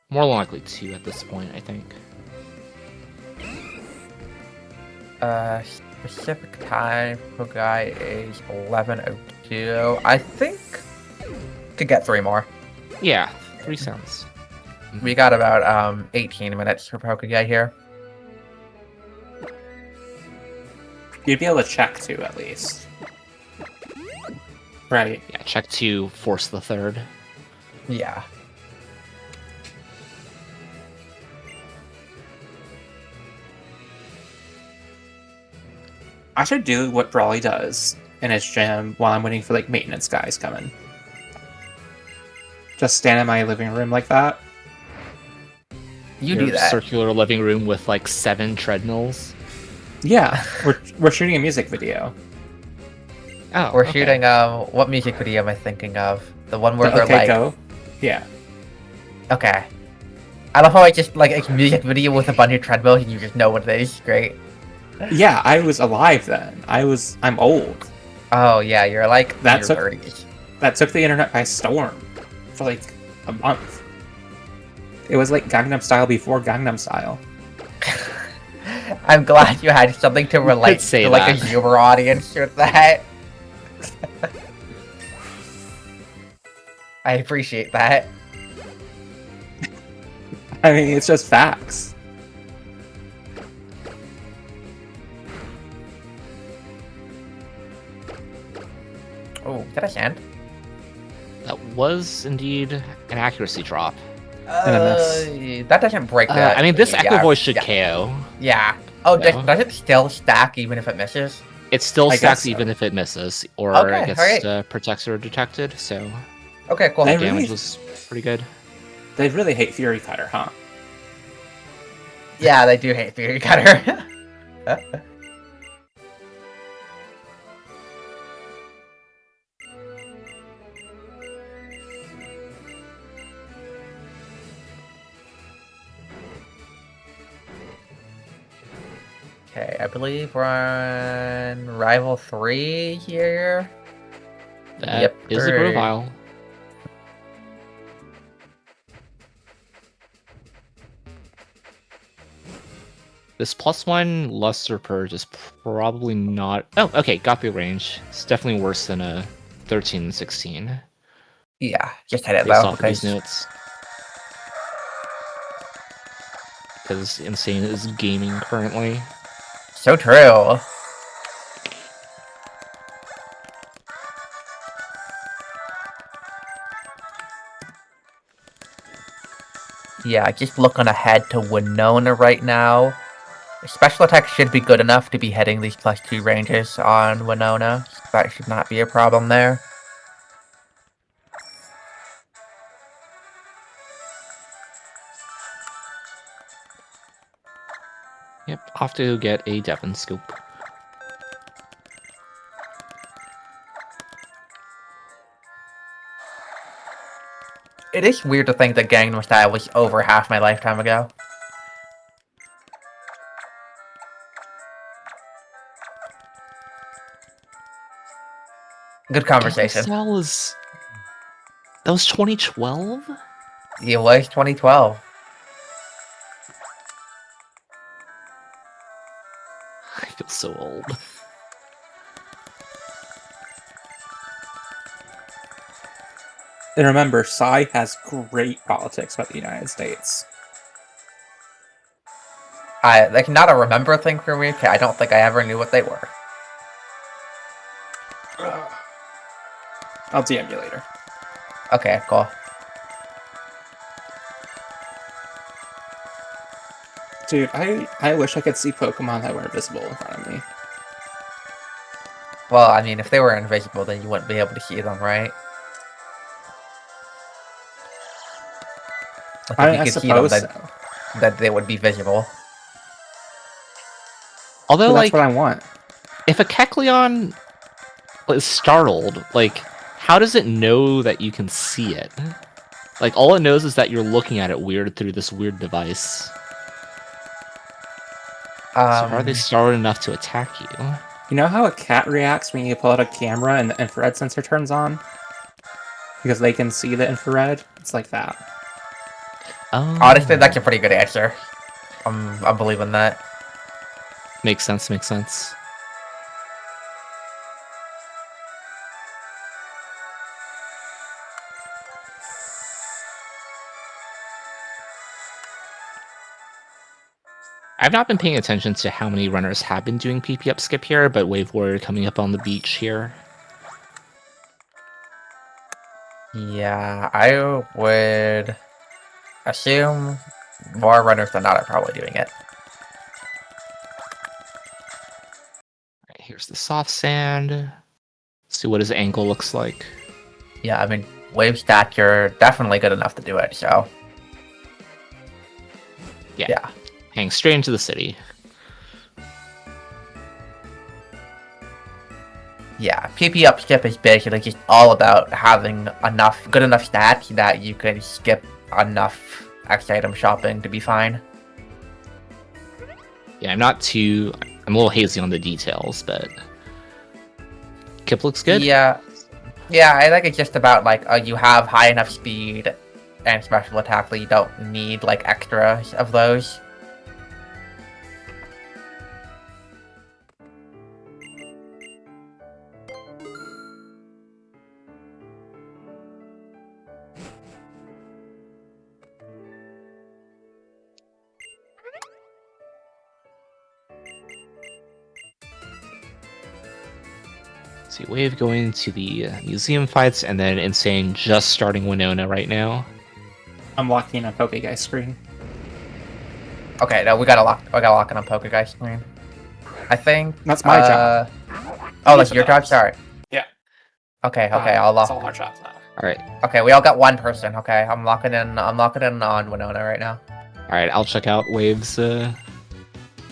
more than likely 2 at this point, I think.
Specific time Pokeguy is 11:02. I think could get 3 more.
Yeah, 3 sounds.
We got about 18 minutes for Pokeguy here.
You'd be able to check too, at least. Right.
Yeah, check 2, force the 3rd.
Yeah.
I should do what Brawly does in his gym while I'm waiting for like maintenance guys coming. Just stand in my living room like that.
You
Your
do that.
circular living room with like 7 treadmills.
Yeah, we're shooting a music video.
Oh,
We're
okay.
shooting, what music video am I thinking of? The one where
The
they're
Okay
like...
Go. Yeah.
Okay. I love how I just, like, a music video with a bunch of treadmills and you just know what it is. Great.
Yeah, I was alive then. I'm old.
Oh, yeah, you're like
That's
in your 30s.
That took the internet by storm for like a month. It was like Gangnam Style before Gangnam Style.
I'm glad you had something to relate
say
to, like, a
that.
humor audience with that. I appreciate that.
I mean, it's just facts.
Is that a sand?
That was indeed an accuracy drop.
And a miss.
That doesn't break that.
I mean, this Echo
yeah,
Voice should
yeah.
KO.
Yeah. Oh,
No.
does it still stack even if it misses?
It still
I
stacks
guess so.
even if it misses, or
Okay,
it gets
alright.
protected or detected, so
Okay, cool.
They
the damage
really-
was pretty good.
They really hate Fury Cutter, huh?
Yeah, they do hate Fury Cutter. Okay, I believe we're on Rival 3 here.
That
Yep,
is a
three.
Grovyle. This +1 Luster Purge is probably not... Oh, okay, got the range. It's definitely worse than a 13 and 16.
Yeah, just hit it
Based
though,
off of these
because
notes. Because Insane is gaming currently.
so true. Yeah, just looking ahead to Winona right now. Special attack should be good enough to be hitting these +2 ranges on Winona. That should not be a problem there.
Yep, off to get a Devon Scoop.
It is weird to think that Gangnam Style was over half my lifetime ago. Good conversation.
That was 2012?
It was 2012.
I feel so old.
And remember, Psy has great politics about the United States.
Like, not a remember thing for me. I don't think I ever knew what they were.
I'll DM you later.
Okay, cool.
Dude, I wish I could see Pokemon that were invisible in front of me.
Well, I mean, if they were invisible, then you wouldn't be able to see them, right? Like, if
I
you could see
suppose
them,
so.
that they would be visible.
Although,
But
like,
that's what I want.
if a Kecleon is startled, like, how does it know that you can see it? Like, all it knows is that you're looking at it weird through this weird device. So how are they startled enough to attack you?
You know how a cat reacts when you pull out a camera and the infrared sensor turns on? Because they can see the infrared? It's like that.
Oh,
Honestly, that's a pretty good answer. I'm believing that.
makes sense, makes sense. I've not been paying attention to how many runners have been doing PP up skip here, but Wave Warrior coming up on the beach here.
Yeah, I would assume more runners than not are probably doing it.
Alright, here's the soft sand. Let's see what his ankle looks like.
Yeah, I mean, wave stature definitely good enough to do it, so. Yeah.
Hang straight into the city.
Yeah, PP up skip is basically just all about having good enough stats that you can skip enough X item shopping to be fine.
Yeah, I'm a little hazy on the details, but Kip looks good.
Yeah, I think it's just about like you have high enough speed and special attack that you don't need like extras of those.
So See, Wave going to the museum fights, and then Insane just starting Winona right now.
I'm locking a Pokeguy screen.
Okay, no, we gotta lock in on Pokeguy screen. I think
That's my job.
Oh, that's your job. Sorry.
Yeah.
Okay, I'll lock.
It's all our jobs now.
All right,
Okay, we all got one person. Okay, I'm locking in on Winona right now.
all right. I'll check out Wave's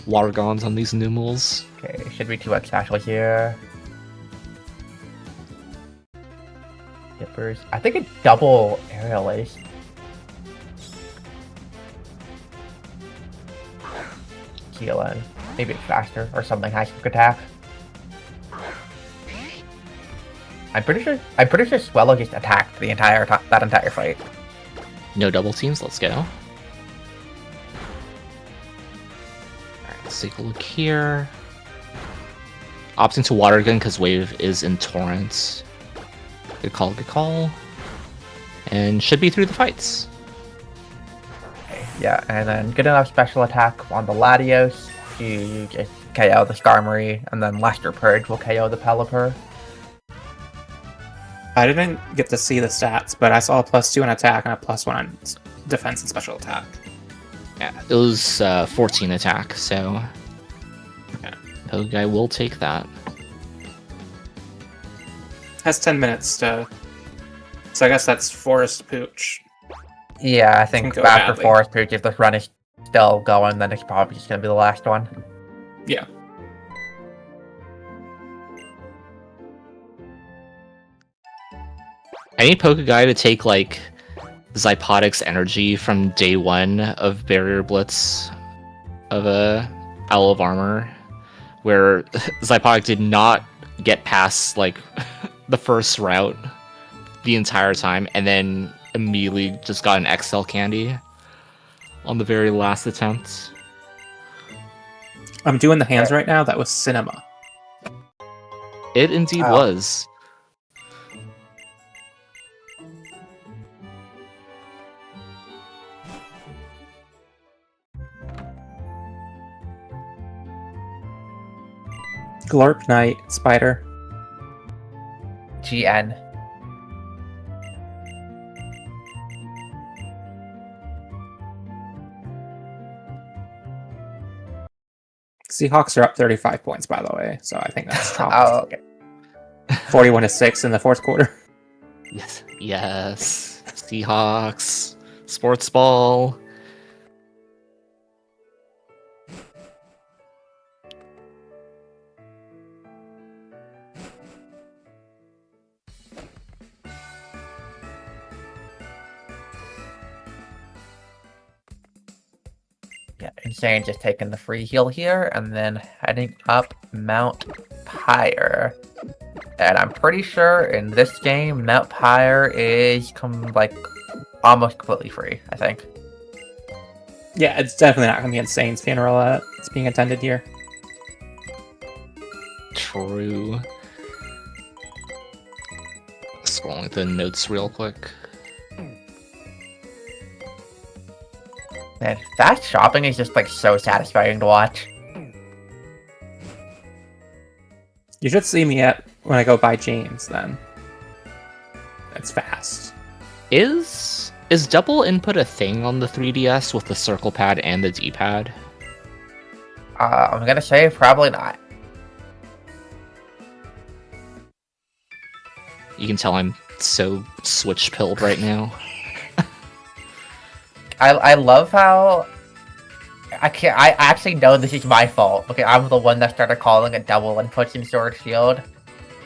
Watergons on these Numels.
Okay, should be 2x special here. Yippers. I think a double aerial ace. Keelan. Maybe it's faster or something high quick attack. I'm pretty sure Swellow just attacked the entire that entire fight.
No double teams. Let's go. All right, let's take a look here. Opting to Water Gun because Wave is in Torrent. Good call, good call. And should be through the fights.
Okay, yeah, and then good enough special attack on the Latios to just KO the Skarmory, and then Lester Purge will KO the Pelipper.
I didn't get to see the stats, but I saw a +2 on attack and a +1 on defense and special attack.
Yeah, it was 14 attack, so
Okay.
Pokeguy will take that.
Has 10 minutes to... So I guess that's Forest Pooch.
Yeah, I think
Can go
after
badly.
Forest Purge, if this run is still going, then it's probably just gonna be the last one.
Yeah.
I need Pokeguy to take like Zypotic's energy from day one of Barrier Blitz of Owl of Armor, where Zypotic did not get past like the first route the entire time, and then immediately just got an XL candy on the very last attempt.
I'm doing the hands right now. That was Cinema.
It indeed
Oh.
was.
Glorp Knight, Spider.
GN.
Seahawks are up 35 points, by the way, so I think that's chopped.
Oh, okay.
41-6 in the fourth quarter.
Yes. Yes. Seahawks. Sports ball.
Yeah, Insane just taking the free heal here, and then heading up Mount Pyre. And I'm pretty sure in this game, Mount Pyre is almost completely free, I think.
Yeah, it's definitely not going to be Insane's funeral that's being attended here.
True. Scrolling the notes real quick.
Man, fast shopping is just so satisfying to watch.
You should see me when I go buy James, then. It's fast.
Is double input a thing on the 3DS with the circle pad and the D-pad?
I'm gonna say probably not.
You can tell I'm so switch pilled right now.
I love how I actually know this is my fault. Okay, I'm the one that started calling it double inputs in Sword Shield.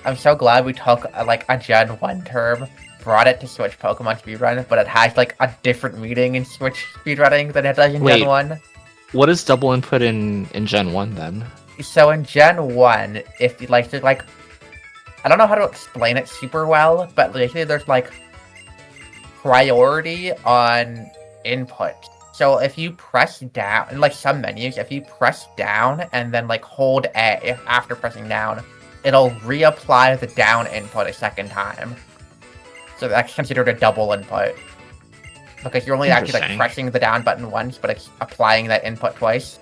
I'm so glad we took a Gen 1 term, brought it to Switch Pokemon speedrun, but it has a different meaning in Switch speedrunning than it does in
Wait.
Gen 1.
What is double input in Gen 1 then?
So in Gen 1, if you I don't know how to explain it super well, but basically there's priority on input. So if you press down, in some menus, if you press down and then hold A after pressing down, it'll reapply the down input a second time. So that's considered a double input. Because you're only actually
Interesting.
pressing the down button once, but it's applying that input twice.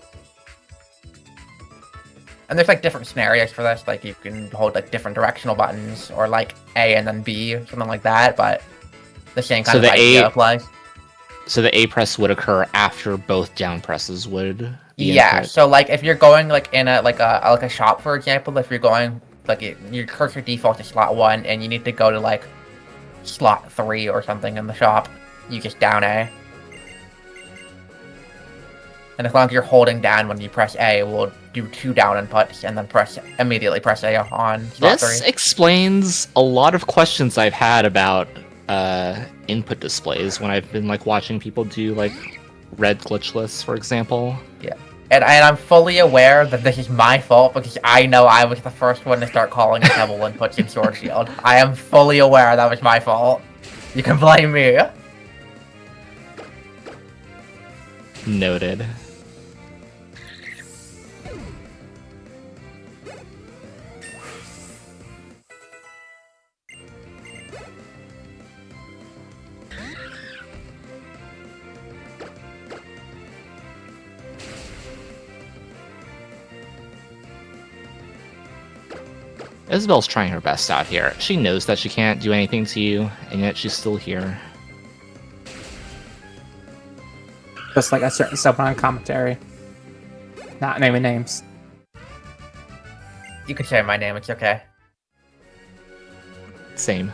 And there's like different scenarios for this, like you can hold like different directional buttons, or like A and then B, or something like that, but the same kind of idea applies.
So the A press would occur after both down presses would be
Yeah,
input.
so like if you're going like in a shop, for example, if you're going like your cursor default to slot 1 and you need to go to like slot 3 or something in the shop, you just down A. And as long as you're holding down when you press A, we'll do 2 down inputs and then immediately press A on slot 3.
This explains a lot of questions I've had about input displays when I've been like watching people do like red glitchless, for example.
Yeah. And I'm fully aware that this is my fault because I know I was the first one to start calling it double inputs in Sword Shield. I am fully aware that was my fault. You can blame me.
Noted. Isabel's trying her best out here. She knows that she can't do anything to you, and yet she's still here.
Just like a certain someone on commentary. Not naming names.
You can say my name, it's okay.
Same.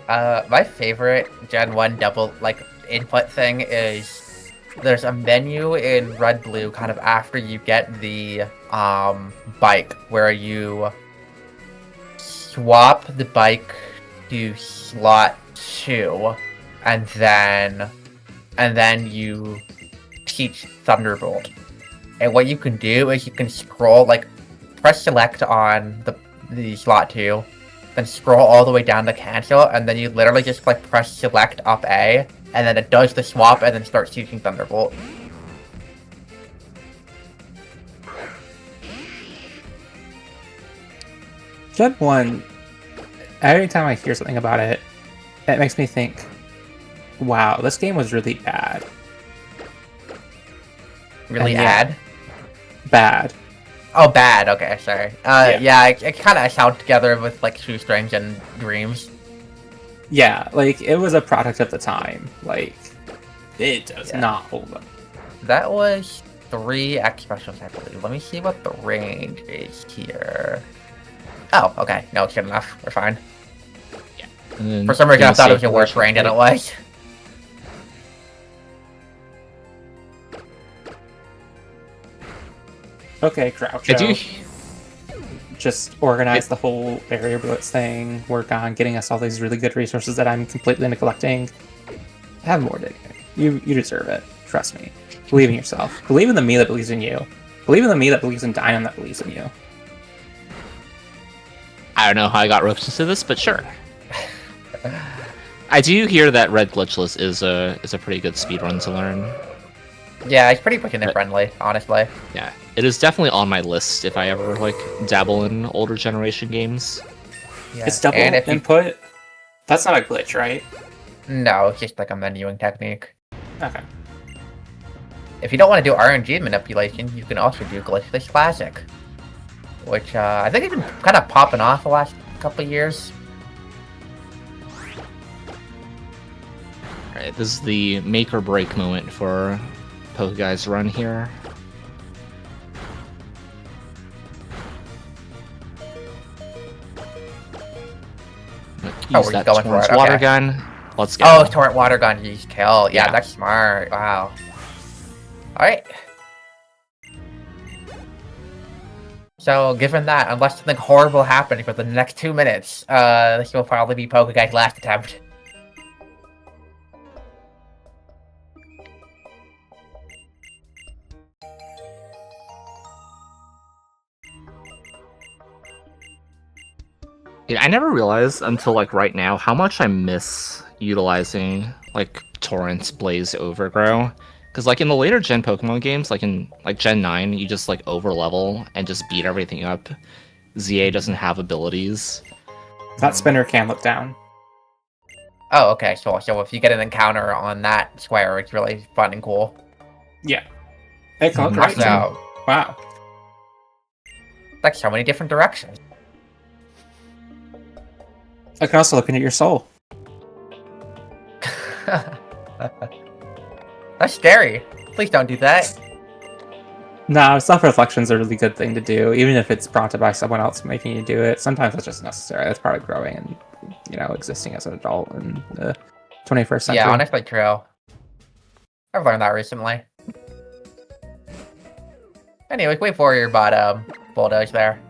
My favorite Gen 1 double input thing is there's a menu in Red Blue kind of after you get the bike where you swap the bike to slot 2 and then you teach Thunderbolt. And what you can do is you can scroll, press select on the slot 2, then scroll all the way down to cancel, and then you literally just press select up A, and then it does the swap and then starts teaching Thunderbolt.
Gen 1, every time I hear something about it, it makes me think, wow, this game was really bad.
Really
And yeah.
add?
Bad.
Oh, bad. Okay, sorry. Yeah, it kind of sounds together with shoestrings and dreams.
Yeah, it was a product of the time. It does not hold up.
That was 3 X specials, I believe. Let me see what the range is here. Oh, okay. No, it's good enough. We're fine.
Yeah.
For some reason, I thought it was a worse range than it was.
Okay, Crouch. Just organize the whole Barrier Blitz thing, work on getting us all these really good resources that I'm completely neglecting. Have more dignity. You deserve it. Trust me. Believe in yourself. Believe in the me that believes in you. Believe in the me that believes in Diamond that believes in you.
I don't know how I got roped into this, but sure. I do hear that Red Glitchless is a pretty good speedrun to learn.
Yeah, it's pretty beginner friendly, honestly.
Yeah, it is definitely on my list if I ever dabble in older generation games.
Yeah.
It's double input. That's not a glitch, right?
No, it's just a menuing technique.
Okay.
If you don't want to do RNG manipulation, you can also do Glitchless Classic, which I think has been kind of popping off the last couple of years.
Alright, this is the make or break moment for Pokeguy's run here.
Use that going for it.
Water
Okay.
gun. Let's go.
Oh, Torrent Water Gun use kill. Yeah,
Yeah.
that's smart. Wow. Alright. So, given that, unless something horrible happens for the next 2 minutes, this will probably be Pokeguy's last attempt.
Yeah, I never realized until right now how much I miss utilizing Torrent's Blaze Overgrow. Because in the later gen Pokemon games, in Gen 9, you just over level and just beat everything up. ZA doesn't have abilities.
That spinner can look down.
Oh, okay, so if you get an encounter on that square, it's really fun and cool.
Yeah. It can look right.
So,
Wow.
like so many different directions.
I can also look into your soul.
That's scary. Please don't do that.
No, self-reflection's a really good thing to do, even if it's prompted by someone else making you do it. Sometimes it's just necessary. That's part of growing and, existing as an adult in the 21st century.
Yeah, honestly true. I've learned that recently. Anyway, Wave Warrior bought Bulldoze there.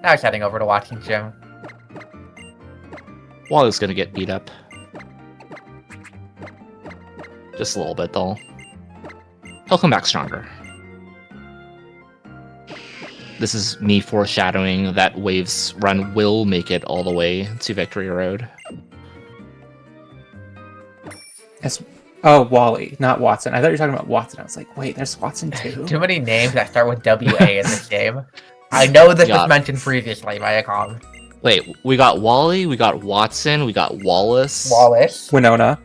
Now he's heading over to Watson's gym.
Wally's gonna get beat up. Just a little bit, though. He'll come back stronger. This is me foreshadowing that Wave's run will make it all the way to Victory Road.
Oh, Wally, not Watson. I thought you were talking about Watson. I was like, wait, there's Watson too?
Too many names that start with WA in this game. I know this was mentioned previously by a com.
Wait, we got Wally, we got Watson, we got Wallace.
Wallace.
Winona.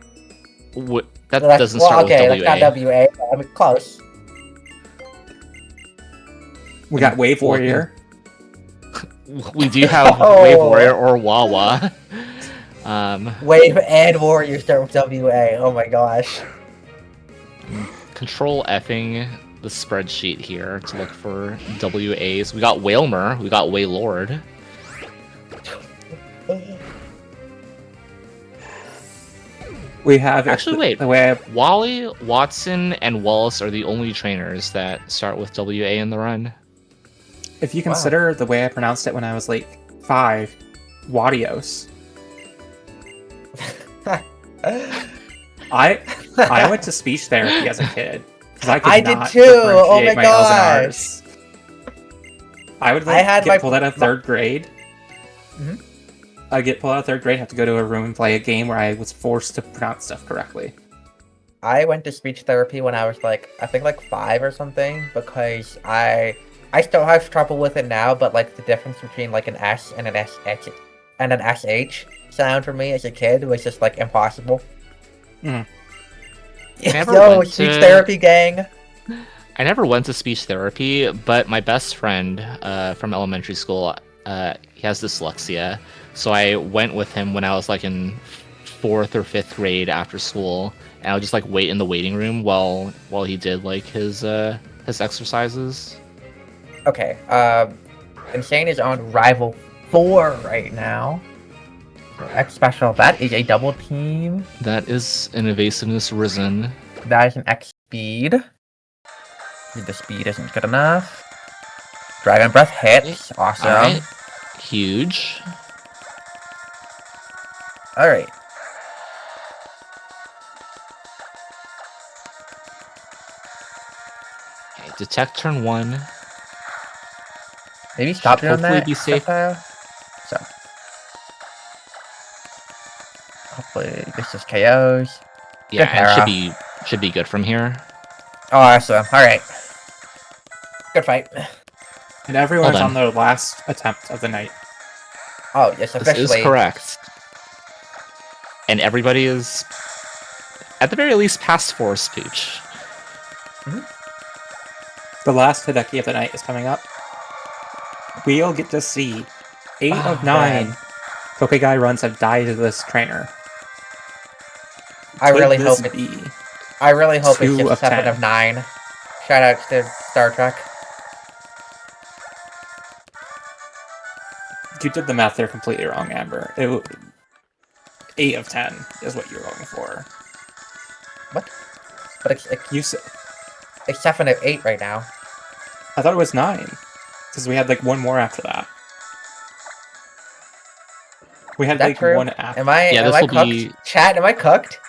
That doesn't start with WA.
Okay, that's not WA. I mean, close.
We got Wave Warrior.
We do have Wave Warrior or Wawa.
Wave and Warrior start with WA. Oh my gosh.
Control F'ing the spreadsheet here to look for WAs. We got Whalmer, we got Waylord.
We have
actually wait.
The way
Wally, Watson, and Wallace are the only trainers that start with WA in the run.
If you consider the way I pronounced it when I was like 5, Wadios. I went to speech therapy as a kid because I
did
not
too. Oh my
differentiate L's and
gosh.
R's. I would get pulled out of third grade.
Mm-hmm.
I'd get pulled out of third grade, have to go to a room and play a game where I was forced to pronounce stuff correctly.
I went to speech therapy when I was like, I think like 5 or something, because I still have trouble with it now, but like the difference between like an S and an SH and an SH sound for me as a kid was just like impossible.
Mm.
Yo, speech therapy gang.
I never went to speech therapy, but my best friend from elementary school, he has dyslexia. So I went with him when I was like in 4th or 5th grade after school, and I would just like wait in the waiting room while he did like his exercises.
Okay, Insane is on Rival 4 right now. X Special, that is a double team.
That is an evasiveness risen.
That is an X Speed. The speed isn't good enough. Dragon Breath hits. Awesome.
Alright. Huge.
Alright.
Okay, detect turn 1.
Maybe stop doing
hopefully
that.
Be safe.
So. Hopefully this is KOs.
Yeah, it should be good from here.
Oh, awesome. Alright. Good fight.
And everyone's on their last attempt of the night.
Oh, yes, officially.
This is correct. And everybody is, at the very least, past Forest Pooch.
Mm-hmm.
The last Hideki of the night is coming up. We'll get to see 8 of 9 Pokeguy runs have died to this trainer.
I really hope it's
2
just
of
7
10.
of 9. Shout out to Star Trek.
You did the math there completely wrong, Amber. 8 of 10 is what you're going for.
What? But it's 7 of 8 right now.
I thought it was 9. Because we had like one more after that. We had like
true?
one after.
Am I cooked? Chat, am I cooked?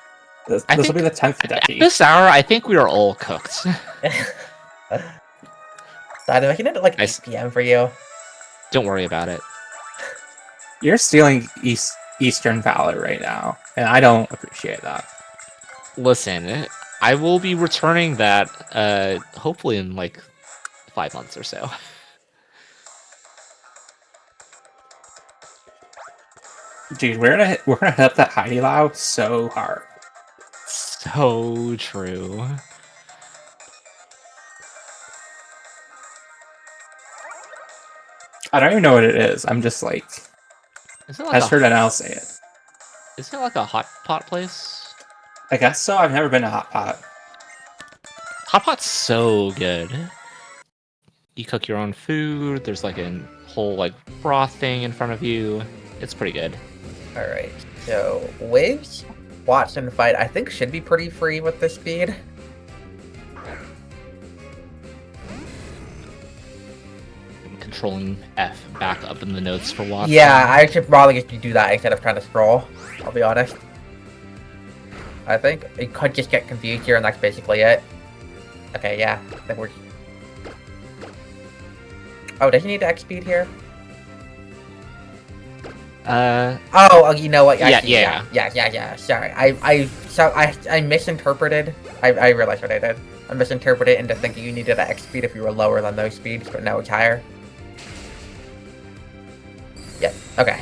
This will be the 10th Hideki.
At this hour, I think we are all cooked.
I'm making it at like 8 PM for you.
Don't worry about it.
You're stealing Eastern Valor right now, and I don't appreciate that.
Listen, I will be returning that hopefully in like 5 months or so.
Dude, we're gonna hit up that Heidi Lao so hard.
So true.
I don't even know what it is. I'm just like,
Is it
I
like
just heard an owl say it.
is it like a hot pot place?
I guess so. I've never been to Hot Pot.
Hot pot's so good. You cook your own food. There's like a whole like broth thing in front of you. It's pretty good.
Alright, so Waves, Watson fight, I think should be pretty free with this speed.
I'm controlling F back up in the notes for Watson.
Yeah, I should probably just do that instead of trying to scroll, I'll be honest. I think it could just get confused here and that's basically it. Okay, yeah, I think we're... Oh, does he need to X speed here? Oh, you know what? Yeah. Sorry, I misinterpreted. I realized what I did. I misinterpreted into thinking you needed an X speed if you were lower than those speeds, but now it's higher. Yeah. Okay.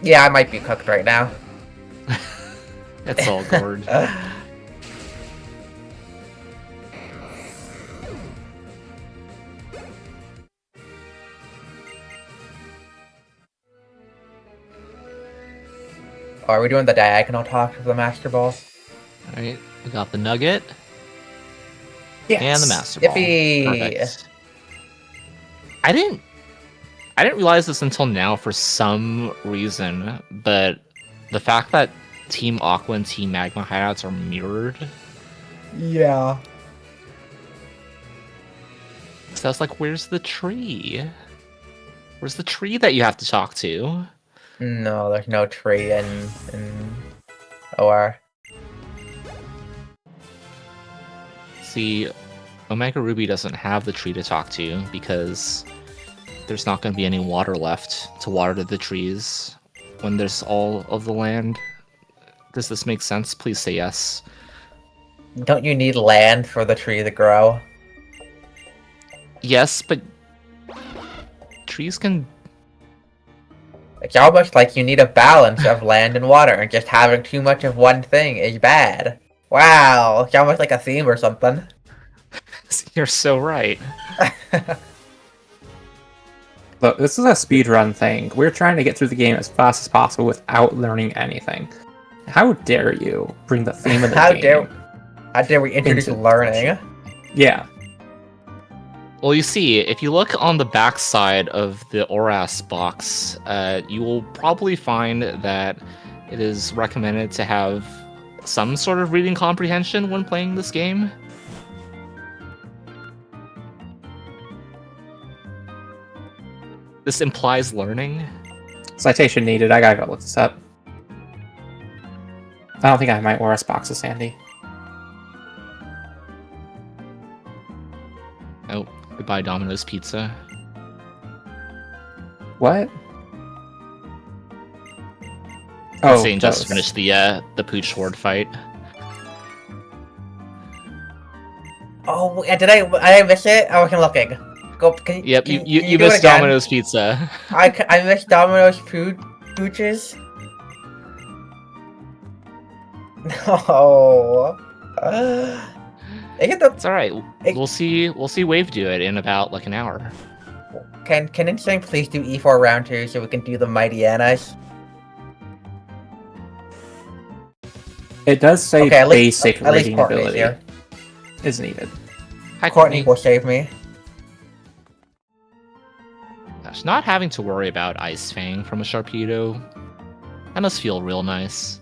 Yeah, I might be cooked right now.
It's all gourd.
Are we doing the diagonal toss of the Master Ball?
Alright, we got the nugget
Yes.
and the Master Ball.
Yippee!
Perfect. I didn't realize this until now for some reason, but the fact that Team Aqua and Team Magma hideouts are mirrored.
Yeah.
So I was like, where's the tree? Where's the tree that you have to talk to?
No, there's no tree in OR.
See, Omega Ruby doesn't have the tree to talk to because there's not going to be any water left to water the trees when there's all of the land. Does this make sense? Please say yes.
Don't you need land for the tree to grow?
Yes, but trees can...
It's almost like you need a balance of land and water, and just having too much of one thing is bad. Wow, it's almost like a theme or something.
You're so right.
Look, this is a speedrun thing. We're trying to get through the game as fast as possible without learning anything. How dare you bring the theme of the game?
How dare we introduce learning?
Yeah.
Well, you see, if you look on the back side of the ORAS box, you will probably find that it is recommended to have some sort of reading comprehension when playing this game. This implies learning.
Citation needed. I gotta go look this up. I don't think I have my ORAS boxes handy.
Oh, goodbye Domino's Pizza.
What? Oh,
Saying just
those.
finished the Pooch Horde fight.
Oh, did I miss it? I wasn't looking. Go.
Yep,
can
you
do it
missed
again?
Domino's Pizza.
I missed Domino's pooches. No.
It's all right. We'll see Wave do it in about like an hour.
Can Insane please do E4 round 2 so we can do the Mighty Annas?
It does say
Okay, at least
basic reading
Courtney's
ability
here.
is needed.
Hi,
Courtney will save me.
Gosh, not having to worry about Ice Fang from a Sharpedo, that must feel real nice.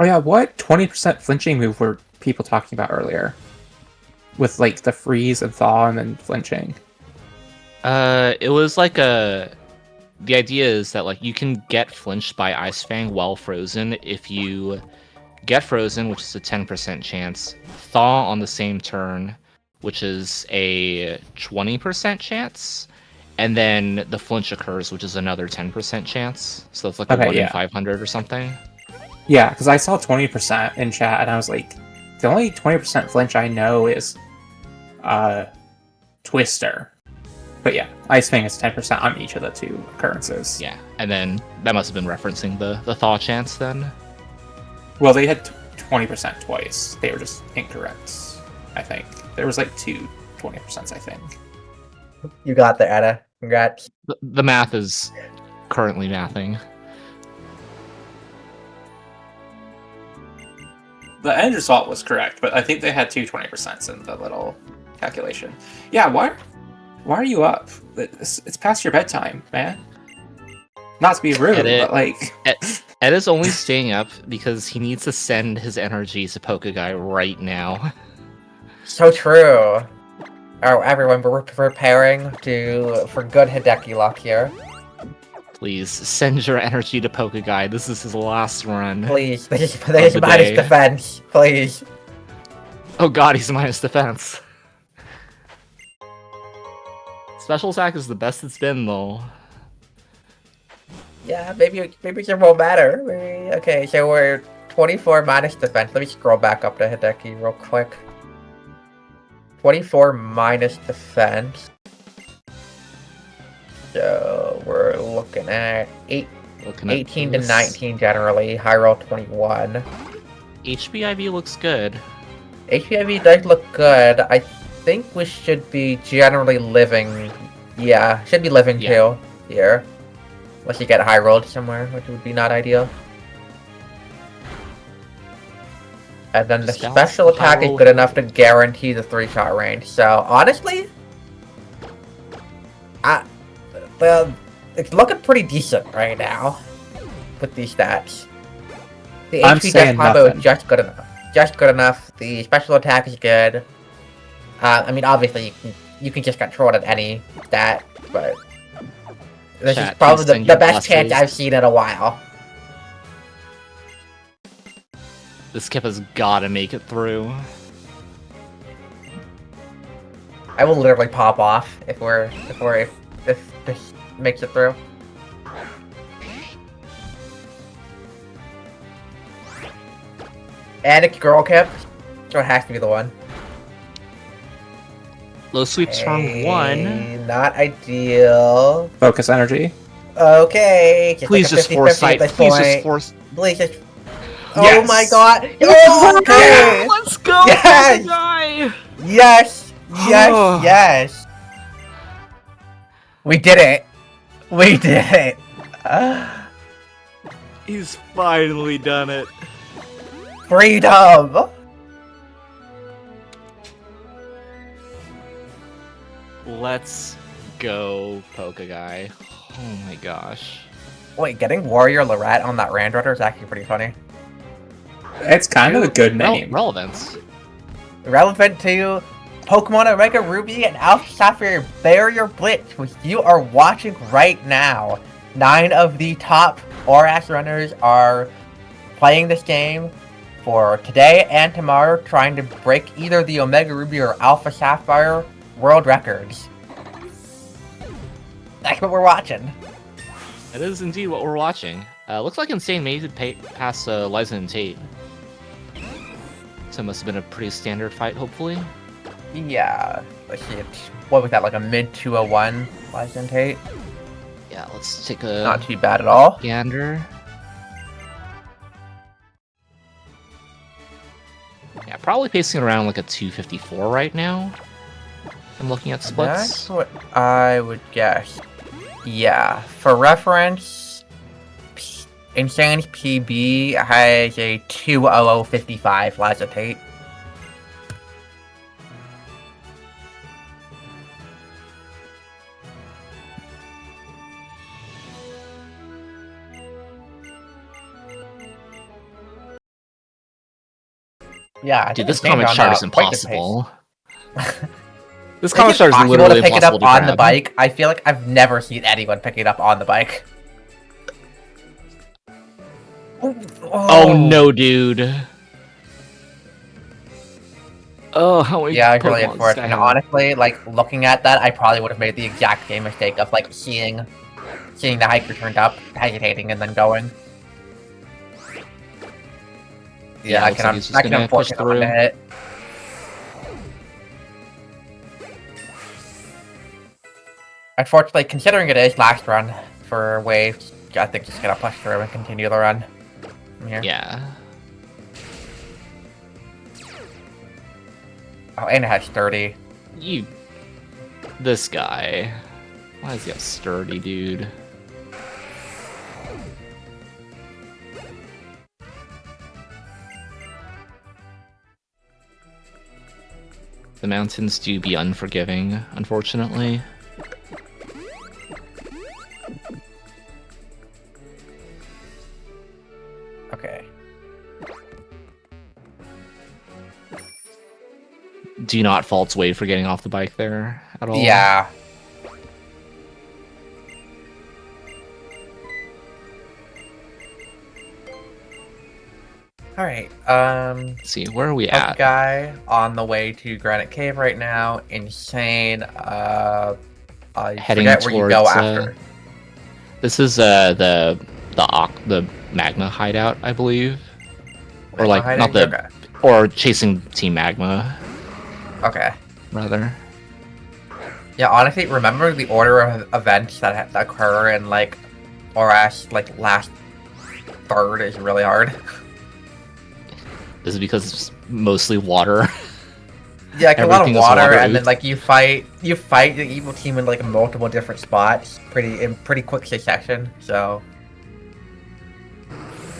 Oh yeah, what 20% flinching move were people talking about earlier? With like the freeze and thaw and then flinching.
It was like the idea is that like you can get flinched by Ice Fang while frozen if you get frozen, which is a 10% chance, thaw on the same turn, which is a 20% chance, and then the flinch occurs, which is another 10% chance. So it's like a 1 in 500 or something.
Yeah, because I saw 20% in chat, and I was like, the only 20% flinch I know is Twister. But yeah, Ice Fang is 10% on each of the two occurrences.
Yeah, and then that must have been referencing the thaw chance then.
Well, they had 20% twice. They were just incorrect, I think. There was like 20%, I think.
You got there, Anna. Congrats.
The math is currently mathing.
The end result was correct, but I think they had 20% in the little calculation. Yeah, why are you up? It's past your bedtime, man. Not to be rude, but like...
Ed is only staying up because he needs to send his energy to Pokeguy right now.
So true. Oh, everyone, we're preparing for good Hideki luck here.
Please, send your energy to Pokeguy. This is his last run.
Please, please minus defense. Please.
Oh god, he's minus defense. Special attack is the best it's been, though.
Yeah, maybe it won't matter. Maybe, okay, so we're 24 minus defense. Let me scroll back up to Hideki real quick. 24 minus defense. So we're looking at 18 to 19 generally. High roll 21.
HBIV looks good.
HBIV does look good. I think we should be generally living. Yeah, should be living too here. Unless you get high rolled somewhere, which would be not ideal. And then the special attack is good enough to guarantee the 3-shot range. So honestly, it's looking pretty decent right now with these stats. The HP death combo is just good enough. Just good enough. The special attack is good. I mean, obviously you can just control it at any stat, but this is probably the best chance I've seen in a while.
This Kip has gotta make it through.
I will literally pop off if this makes it through. And it's girl Kip, so it has to be the one.
Low sweep turn 1.
Not ideal.
Focus energy.
Okay.
Please just foresight. Please just force.
Please just. Yes. Oh my god! Oh, okay.
Let's go!
Yes! Yes! Yes! Yes! We did it! We did it!
He's finally done it.
Freedom!
Let's go, Pokeguy. Oh my gosh.
Wait, getting Warrior Lorette on that Randrunner is actually pretty funny.
It's kind of a good name.
Relevance.
Relevant to Pokemon Omega Ruby and Alpha Sapphire Barrier Blitz, which you are watching right now. 9 of the top ORAS runners are playing this game for today and tomorrow, trying to break either the Omega Ruby or Alpha Sapphire world records. That's what we're watching.
That is indeed what we're watching. Looks like Insane made it past Liza and Tate. So it must have been a pretty standard fight, hopefully.
Yeah. Let's see, what was that, like a mid 201 Liza and Tate?
Yeah, let's take a...
Not too bad at all.
Gander. Yeah, probably pacing around like a 254 right now. I'm looking at splits.
That's what I would guess. Yeah, for reference, Insane's PB has a 20055 Liza Tate. Yeah,
dude, this comic chart is impossible. This comic
chart
is literally
to pick it up
to
on
grab.
The bike. I feel like I've never seen anyone pick it up on the bike.
Oh no, dude. Oh, how
yeah, it's really unfortunate. Honestly, like looking at that, I probably would have made the exact same mistake of like seeing the hiker turned up, hesitating, and then going. Yeah, I can unfortunately hit. Unfortunately, considering it is last run for waves, I think just gonna push through and continue the run from here.
Yeah.
Oh, and it has 30.
This guy. Why does he have sturdy, dude? The mountains do be unforgiving, unfortunately.
Okay.
Do not fault Wade for getting off the bike there at all.
Yeah. Alright,
Let's see, where are we at?
guy on the way to Granite Cave right now. Insane. I
Heading
forget where you go
towards,
after.
This is the Magma hideout, I believe. Or like
Hiding?
not the
Okay.
or chasing Team Magma,
Okay.
rather.
Yeah, honestly, remember the order of events that occur in like ORAS like last third is really hard.
This is because it's mostly water.
Yeah, like a lot of
Everything is
water,
water
and then
oozed.
like you fight the evil team in like multiple different spots, in pretty quick succession. So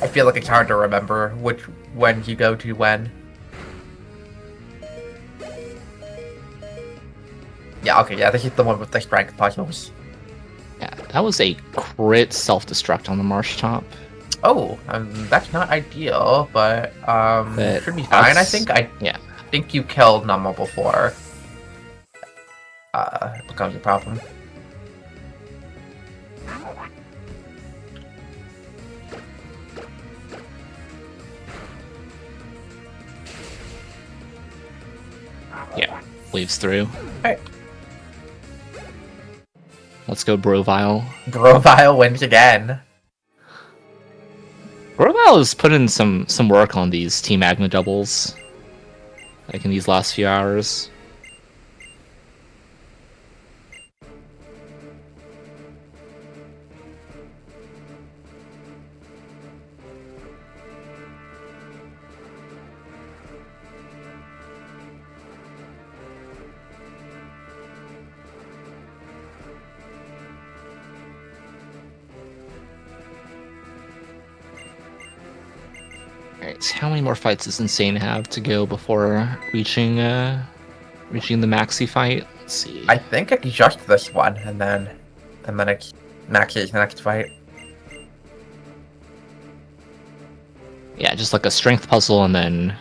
I feel like it's hard to remember when you go to when. Yeah, okay, yeah, this is the one with the strength puzzles.
Yeah, that was a crit self-destruct on the marsh top.
Oh, that's not ideal, but
But
should be fine. I
yeah.
think you killed Numble before. Becomes a problem.
Yeah, waves through.
Alright.
Let's go Brovile.
Grovile wins again.
Brovile has put in some work on these Team Magma doubles. Like in these last few hours. Alright, so how many more fights does Insane have to go before reaching the Maxi fight? Let's see.
I think it's just this one, and then it's Max's next fight.
Yeah, just like a strength puzzle and then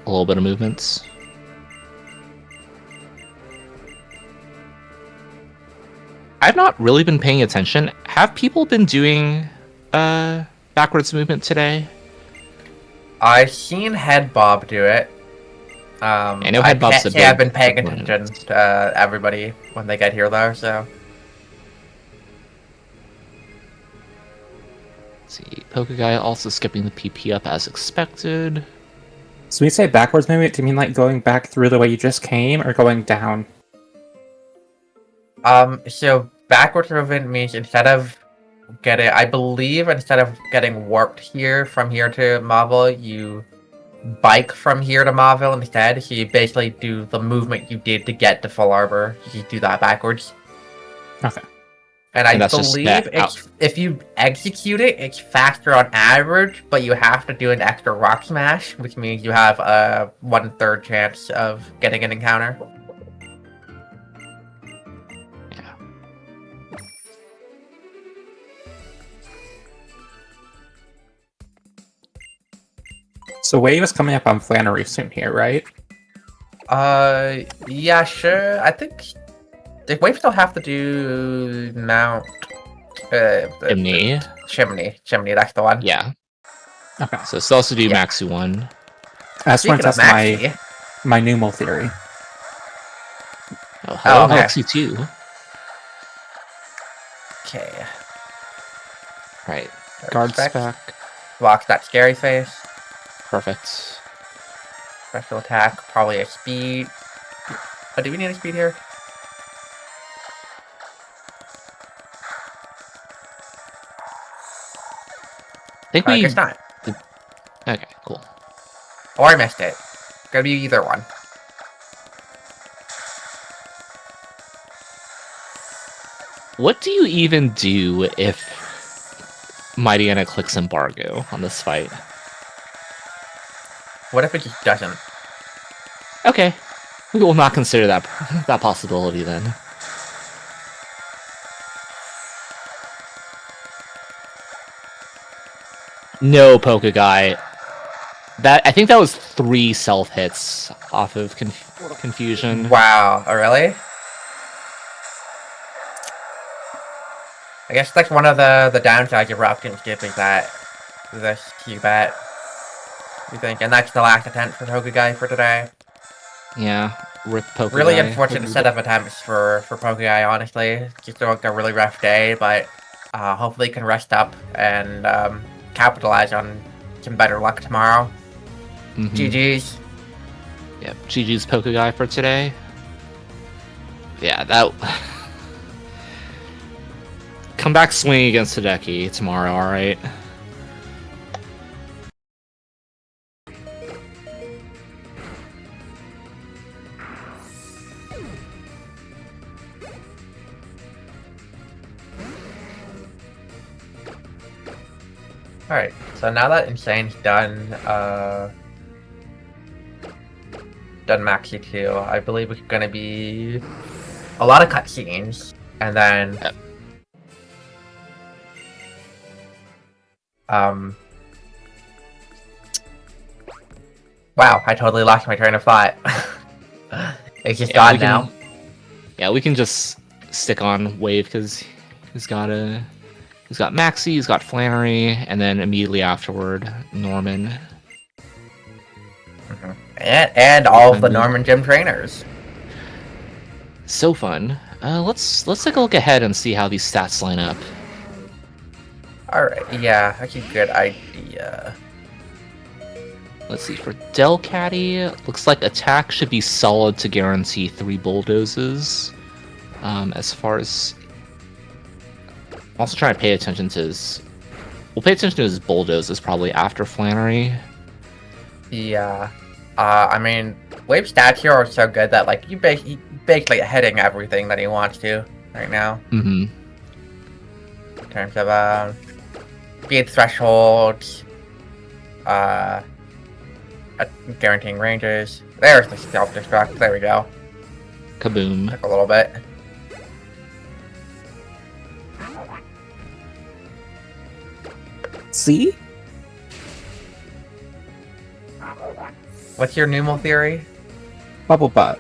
a little bit of movements. I've not really been paying attention. Have people been doing backwards movement today?
I've seen Head Bob do it.
I know Head Bob's
can't
a
say I've
big
been paying
proponent.
attention to everybody when they get here though, so.
Let's see, Pokeguy also skipping the PP up as expected.
So when you say backwards movement, do you mean like going back through the way you just came, or going down?
So backwards movement means instead of getting warped from here to Marvel, you bike from here to Marvel instead. So you basically do the movement you did to get to full arbor. You do that backwards.
Okay.
And I
that's just
believe
that
if you execute it, it's faster on average, but you have to do an extra rock smash, which means you have a 1/3 chance of getting an encounter.
Yeah.
So Wave is coming up on Flannery soon here, right?
Yeah, sure. I think the wave still have to do Mount
Chimney.
Chimney. That's the one.
Yeah.
Okay.
So still also do
Yeah.
Maxi 1.
I just want
Speaking
to
of
test
Maxi,
my Numal theory.
Oh, hello,
okay.
Maxi 2.
okay,
Right. Guard
Respect.
spec.
block that scary face.
Perfect.
Special attack, probably a speed. Oh, do we need a speed here?
I think
I
we...
guess not.
Okay, cool.
Or I missed it. Gotta be either one.
What do you even do if Mightyena clicks embargo on this fight?
What if it just doesn't?
Okay, we will not consider that possibility then. No, Pokeguy. I think that was 3 self hits off of confusion.
Wow, oh, really? I guess like one of the downsides of rock and skip is that the Cubat. You think, and that's the last attempt for Pokeguy for today.
Yeah, rip Pokeguy.
Really unfortunate set of attempts for Pokeguy, honestly. Just like a really rough day, but hopefully he can rest up and capitalize on some better luck tomorrow. GG's.
Yep, GG's Pokeguy for today. Yeah, that... Come back swinging against Hideki tomorrow, alright?
Alright, so now that Insane's done Maxi 2, I believe it's gonna be a lot of cutscenes, and then wow, I totally lost my train of thought. It's just gone now.
Yeah, we can just stick on Wave because he's got Maxi, he's got Flannery, and then immediately afterward, Norman.
And all of the Norman Gym trainers.
So fun. Let's take a look ahead and see how these stats line up.
Alright, yeah, that's a good idea.
Let's see, for Delcatty, looks like attack should be solid to guarantee 3 bulldozes. As far as... I'm also trying to pay attention to his... We'll pay attention to his bulldozes probably after Flannery.
Yeah. I mean, Wave stats here are so good that, like, he's basically hitting everything that he wants to right now. In terms of, speed thresholds, guaranteeing ranges. There's the self-destruct. There we go.
Kaboom.
Took a little bit.
See?
What's your pneumo theory?
Bubble butt.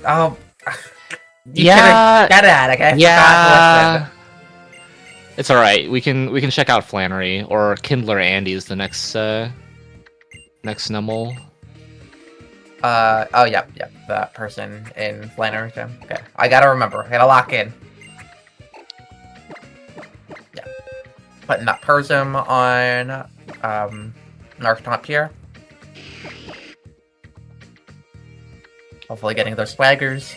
Oh,
Yeah.
Get it. Okay.
Yeah. It's alright. We can check out Flannery or Kindler Andy's the next Nummel.
Oh, yep. That person in Flannery Gym. Okay. I gotta remember. I gotta lock in. Yeah. Putting that Persum on, Narc top tier. Hopefully getting those swaggers.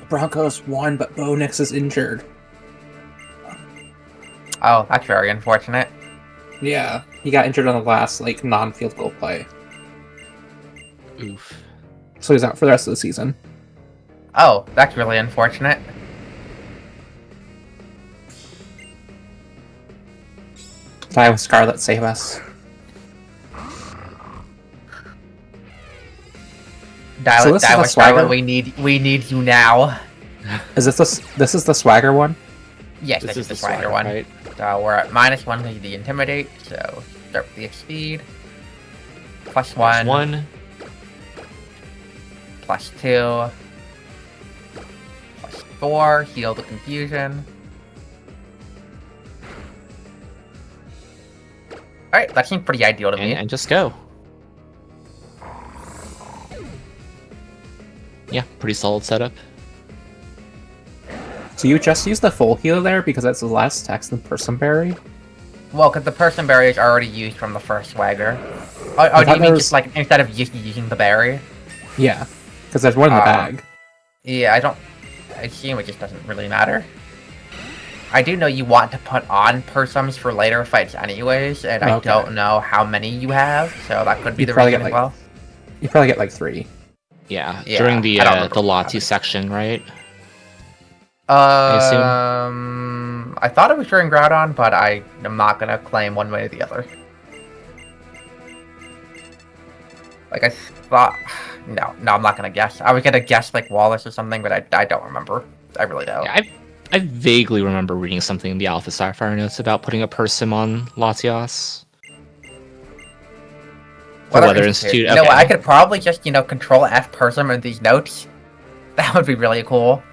Broncos won, but Bo Nix is injured.
Oh, that's very unfortunate.
Yeah, he got injured on the last, like, non-field goal play.
Oof.
So he's out for the rest of the season.
Oh, that's really unfortunate.
Die with Scarlet, save us. So this is the swagger?
We need you now.
Is this this is the swagger one?
Yes, this is the swagger one.
Right?
So we're at -1 to the intimidate, so start with the speed. +1. +2. +4, heal the confusion. Alright, that seems pretty ideal to me.
And just go. Yeah, pretty solid setup.
So you just use the full heal there because it's less text than Person Berry?
Well, because the Person Berry is already used from the first swagger. Oh, do you mean just like instead of using the berry?
Yeah, because Because there's one in the bag.
Yeah, I assume it just doesn't really matter. I do know you want to put on Persums for later fights anyways, and I don't know how many you have, so that could be the reason as well.
You probably get like 3.
Yeah, during the Lati section, right?
I thought it was during Groudon, but I am not gonna claim one way or the other. Like I thought, no, I'm not gonna guess. I was gonna guess like Wallace or something, but I don't remember. I really don't.
Yeah, I vaguely remember reading something in the Alpha Sapphire notes about putting a Persim on Latias. Weather Institute.
Okay. No, I could probably just, Control F Persim in these notes. That would be really cool.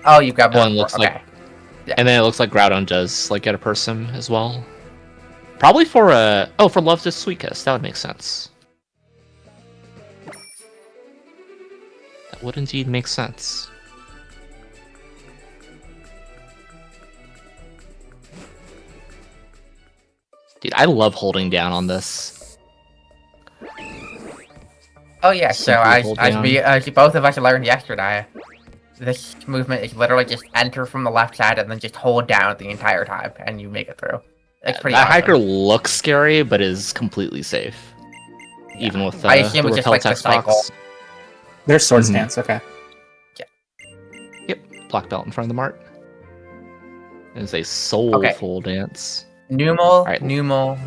Oh, you've got one. Okay.
Yeah. And then it looks like Groudon does get a Persim as well. Probably for for Love to Suicune. That would make sense. That would indeed make sense. Dude, I love holding down on this.
Oh yeah, so as both of us learned yesterday, this movement is literally just enter from the left side and then just hold down the entire time, and you make it through. It's pretty awesome.
Hiker looks scary, but is completely safe. Yeah. Even with
I assume
the
it's just like the cycle.
There's sword stance, okay.
Yeah.
Yep, black belt in front of the mart. It's a soulful dance.
Numal, right. Numal.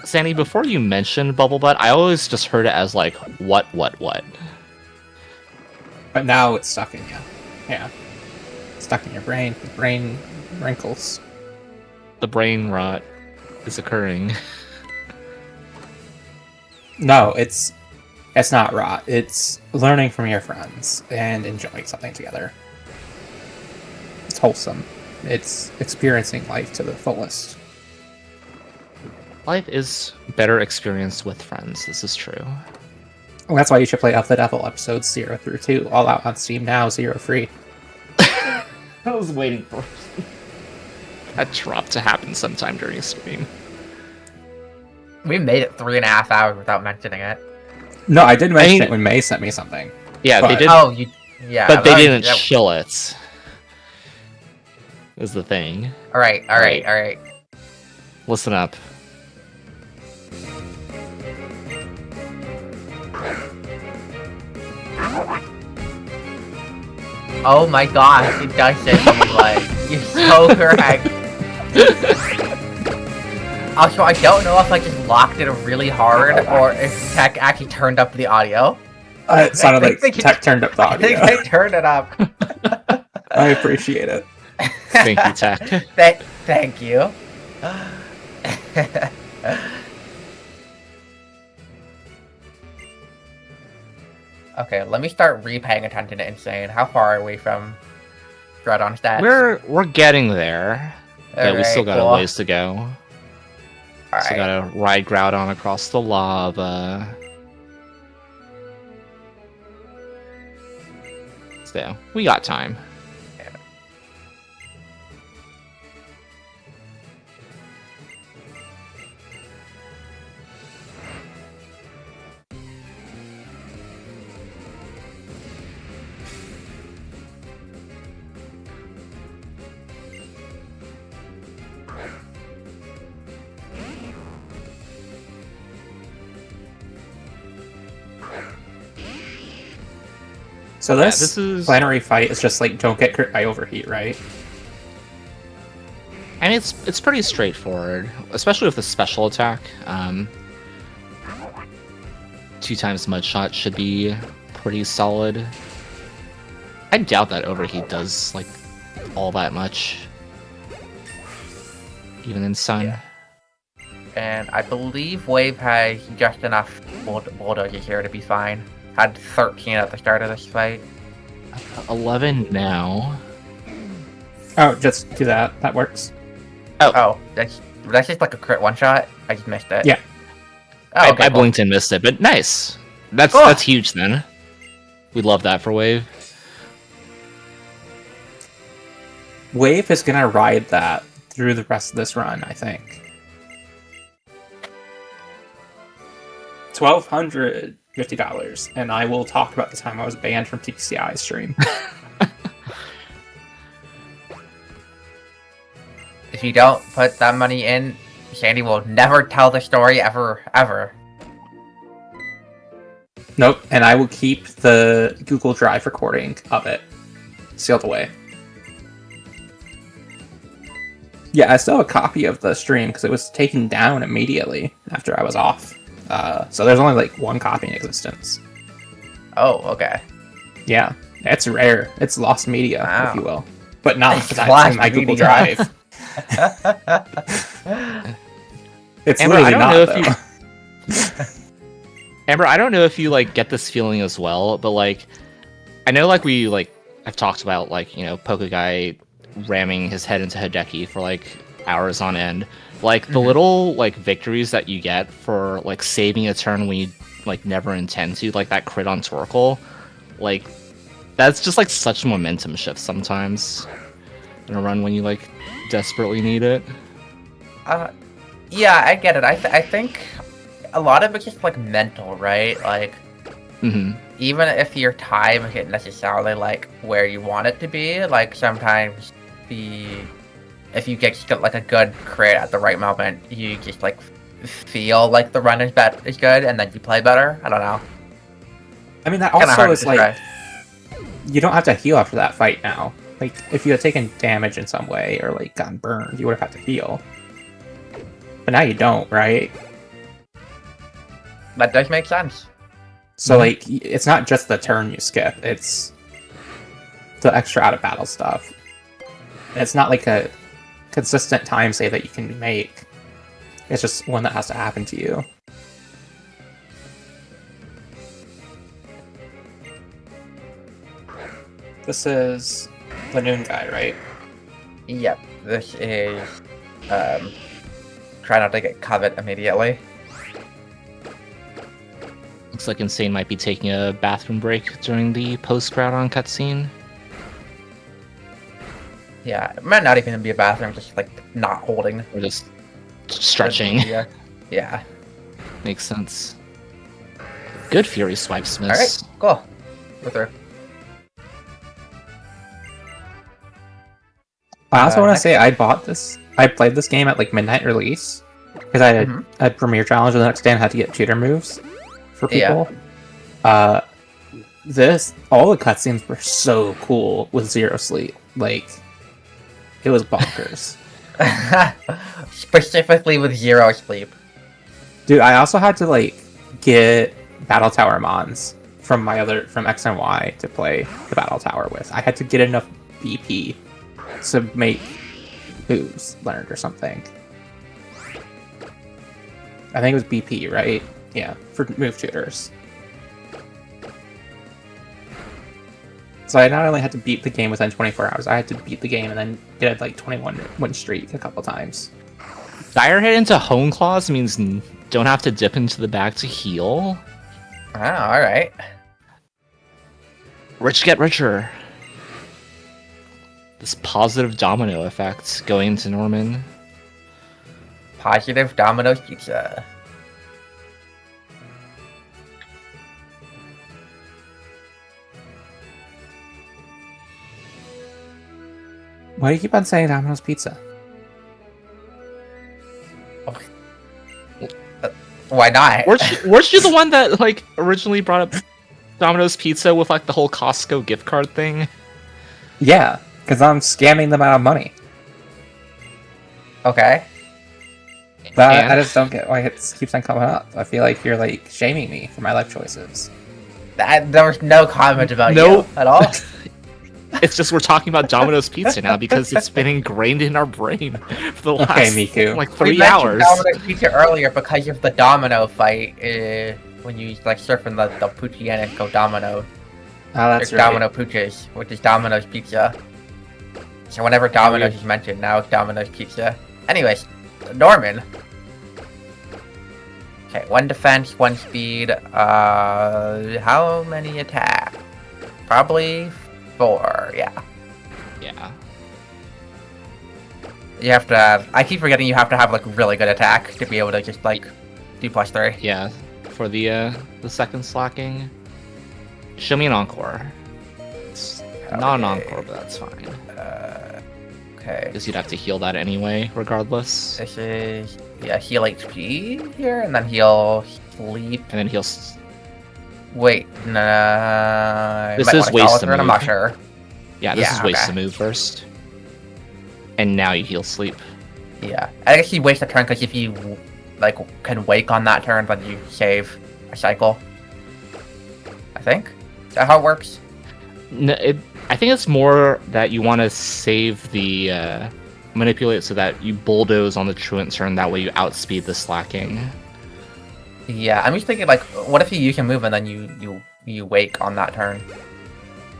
Sandy, before you mentioned Bubble Butt, I always just heard it as what?
But now it's stuck in you. Yeah. Stuck in your brain. The brain wrinkles.
The brain rot is occurring.
No, it's not rot. It's learning from your friends and enjoying something together. It's wholesome. It's experiencing life to the fullest.
Life is better experienced with friends. This is true.
Well, that's why you should play Up the Devil episodes 0 through 2. All out on Steam now, 0 free.
I was waiting for that drop to happen sometime during a stream.
We made it 3.5 hours without mentioning it.
No, I did mention it when May sent me something.
Yeah, they did.
Oh,
but they didn't chill it. Is the thing.
All right.
Listen up.
Oh my gosh, it does say you're so correct. Also, I don't know if I just locked it really hard or if Tech actually turned up the audio.
It sounded like Tech turned up the audio.
I think they turned it up.
I appreciate it.
Thank you, Tech.
Thank you. Okay, let me start repaying attention to Insane. How far are we from Groudon stats?
We're getting there. Yeah, we still got a ways to go.
All
so gotta ride Groudon across the lava. So, we got time.
So this plenary fight is just don't get crit by overheat, right?
And it's pretty straightforward, especially with the special attack. 2 times Mudshot should be pretty solid. I doubt that overheat does all that much, even in Sun.
Yeah. And I believe Wave has just enough bulldozers here to be fine. Had 13 at the start of this fight.
11 now.
Oh, just do that. That works.
Oh, that's just a crit one shot. I just missed it.
Yeah.
Oh, okay,
I blinked and missed it, but nice. That's huge then. We love that for Wave.
Wave is gonna ride that through the rest of this run, I think. $1,250, and I will talk about the time I was banned from TCI stream.
If you don't put that money in, Sandy will never tell the story ever, ever.
Nope, and I will keep the Google Drive recording of it sealed away. Yeah, I still have a copy of the stream because it was taken down immediately after I was off. So there's only like one copy in existence.
Oh, okay.
Yeah, it's rare. It's lost media,
Wow.
if you will. But not
It's
because I
lost
in my Google
media.
Drive. It's
Amber,
literally
I don't
not,
know
though.
if you... Amber, I don't know if you like get this feeling as well, but like, I know like we like I've talked about like Pokeguy ramming his head into Hideki for like hours on end. Like the little like victories that you get for like saving a turn when you like never intend to, like that crit on Torkoal, like that's just like such a momentum shift sometimes in a run when you like desperately need it.
Yeah, I get it. I think a lot of it's just like mental, right? Like, even if your time isn't necessarily like where you want it to be, like sometimes if you get like a good crit at the right moment, you just like feel like the run is good, and then you play better. I don't know.
I mean, that
Kinda hard
also
to
is like,
describe.
you don't have to heal after that fight now. Like, if you had taken damage in some way or like gotten burned, you would have had to heal. But now you don't, right?
That does make sense.
So like, it's not just the turn you skip; it's the extra out of battle stuff. It's not like a consistent time save that you can make. It's just one that has to happen to you. This is the Noon guy, right?
Yep. This is try not to get covet immediately.
Looks like Insane might be taking a bathroom break during the post-Groudon cutscene.
Yeah, it might not even be a bathroom, just like not holding.
Or just stretching.
Yeah. Yeah.
Makes sense. Good Fury swipes, miss.
Alright, cool. Go through.
I also want to
next-
say I played this game at like midnight release because I had Premiere Challenge the next day and had to get tutor moves for people.
Yeah.
All the cutscenes were so cool with zero sleep. Like, it was bonkers.
Specifically with zero sleep.
Dude, I also had to like get Battle Tower Mons from X and Y to play the Battle Tower with. I had to get enough BP to make moves learned or something. I think it was BP, right? Yeah, for move tutors. So I not only had to beat the game within 24 hours, I had to beat the game and then get like 21 win streak a couple times.
Dire Hit into Hone Claws means don't have to dip into the bag to heal.
Ah, alright.
Rich get richer. This positive domino effect going to Norman.
Positive Domino's Pizza.
Why do you keep on saying Domino's Pizza?
Why not?
Weren't you the one that like originally brought up Domino's Pizza with like the whole Costco gift card thing?
Yeah, because I'm scamming them out of money.
Okay.
But
And-
I just don't get why it keeps on coming up. I feel like you're like shaming me for my life choices.
There was no comment about
No.
you at all.
It's just we're talking about Domino's Pizza now because it's been ingrained in our brain for the last
Okay, Miku.
like
We
3
mentioned
hours.
Domino's Pizza earlier because of the domino fight. When you like surfing the Poochyena and go domino.
Oh, that's
There's
right.
Domino Pooches, which is Domino's Pizza. So whenever Domino's is mentioned, now it's Domino's Pizza. Anyways, Norman. Okay, 1 defense, 1 speed. How many attack? Probably 4, yeah.
Yeah.
You have to have... I keep forgetting you have to have, like, really good attack to be able to just, like, do +3.
Yeah. For the second slacking. Show me an encore. It's not an encore, but that's fine.
Okay.
Because you'd have to heal that anyway, regardless.
This is... Yeah, heal HP here, and then heal sleep.
And then heal...
Wait, no...
This is waste to
I'm
move.
not sure.
Yeah, this is waste
okay.
to move first. And now you heal sleep.
Yeah. I guess you waste a turn, because if you, like, can wake on that turn, then you save a cycle. I think? Is that how it works?
No, I think it's more that you want to save the manipulate so that you bulldoze on the truant turn. That way you outspeed the slacking.
Yeah, I'm just thinking, like, what if you use your move and then you wake on that turn?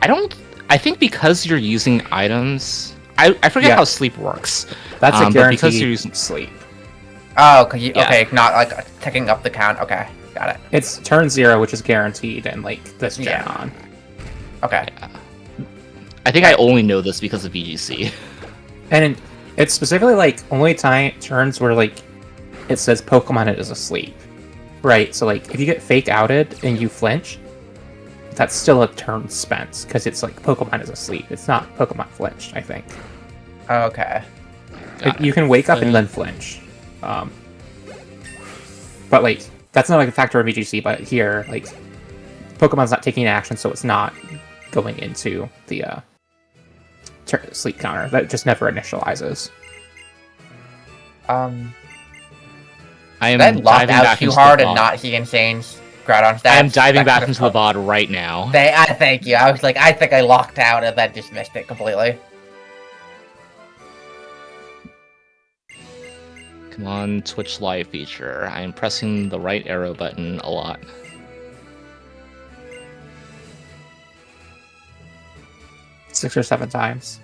I think because you're using items, I forget how sleep works.
That's a
but
guaranteed
because you're using
sleep.
Oh, okay, not like ticking up the count. Okay, got it.
It's turn 0, which is guaranteed, and like this gen
Yeah.
on.
Okay.
I think I only know this because of VGC.
And it's specifically like only turns where like it says Pokemon is asleep, right? So like if you get fake outed and you flinch, that's still a turn spent because it's like Pokemon is asleep. It's not Pokemon flinched, I think.
Okay.
You can wake up and then flinch, but like that's not like a factor of VGC. But here, like Pokemon's not taking action, so it's not going into the sleep counter. That just never initializes.
I am
That locked
diving
out
back
too
into
hard
the
and
VOD.
not see Insane's Groudon stats.
I am diving back
That
into the VOD right now.
Thank you. I was like, I think I locked out and then just missed it completely.
Come on, Twitch Live feature. I am pressing the right arrow button a lot.
Six or 7 times.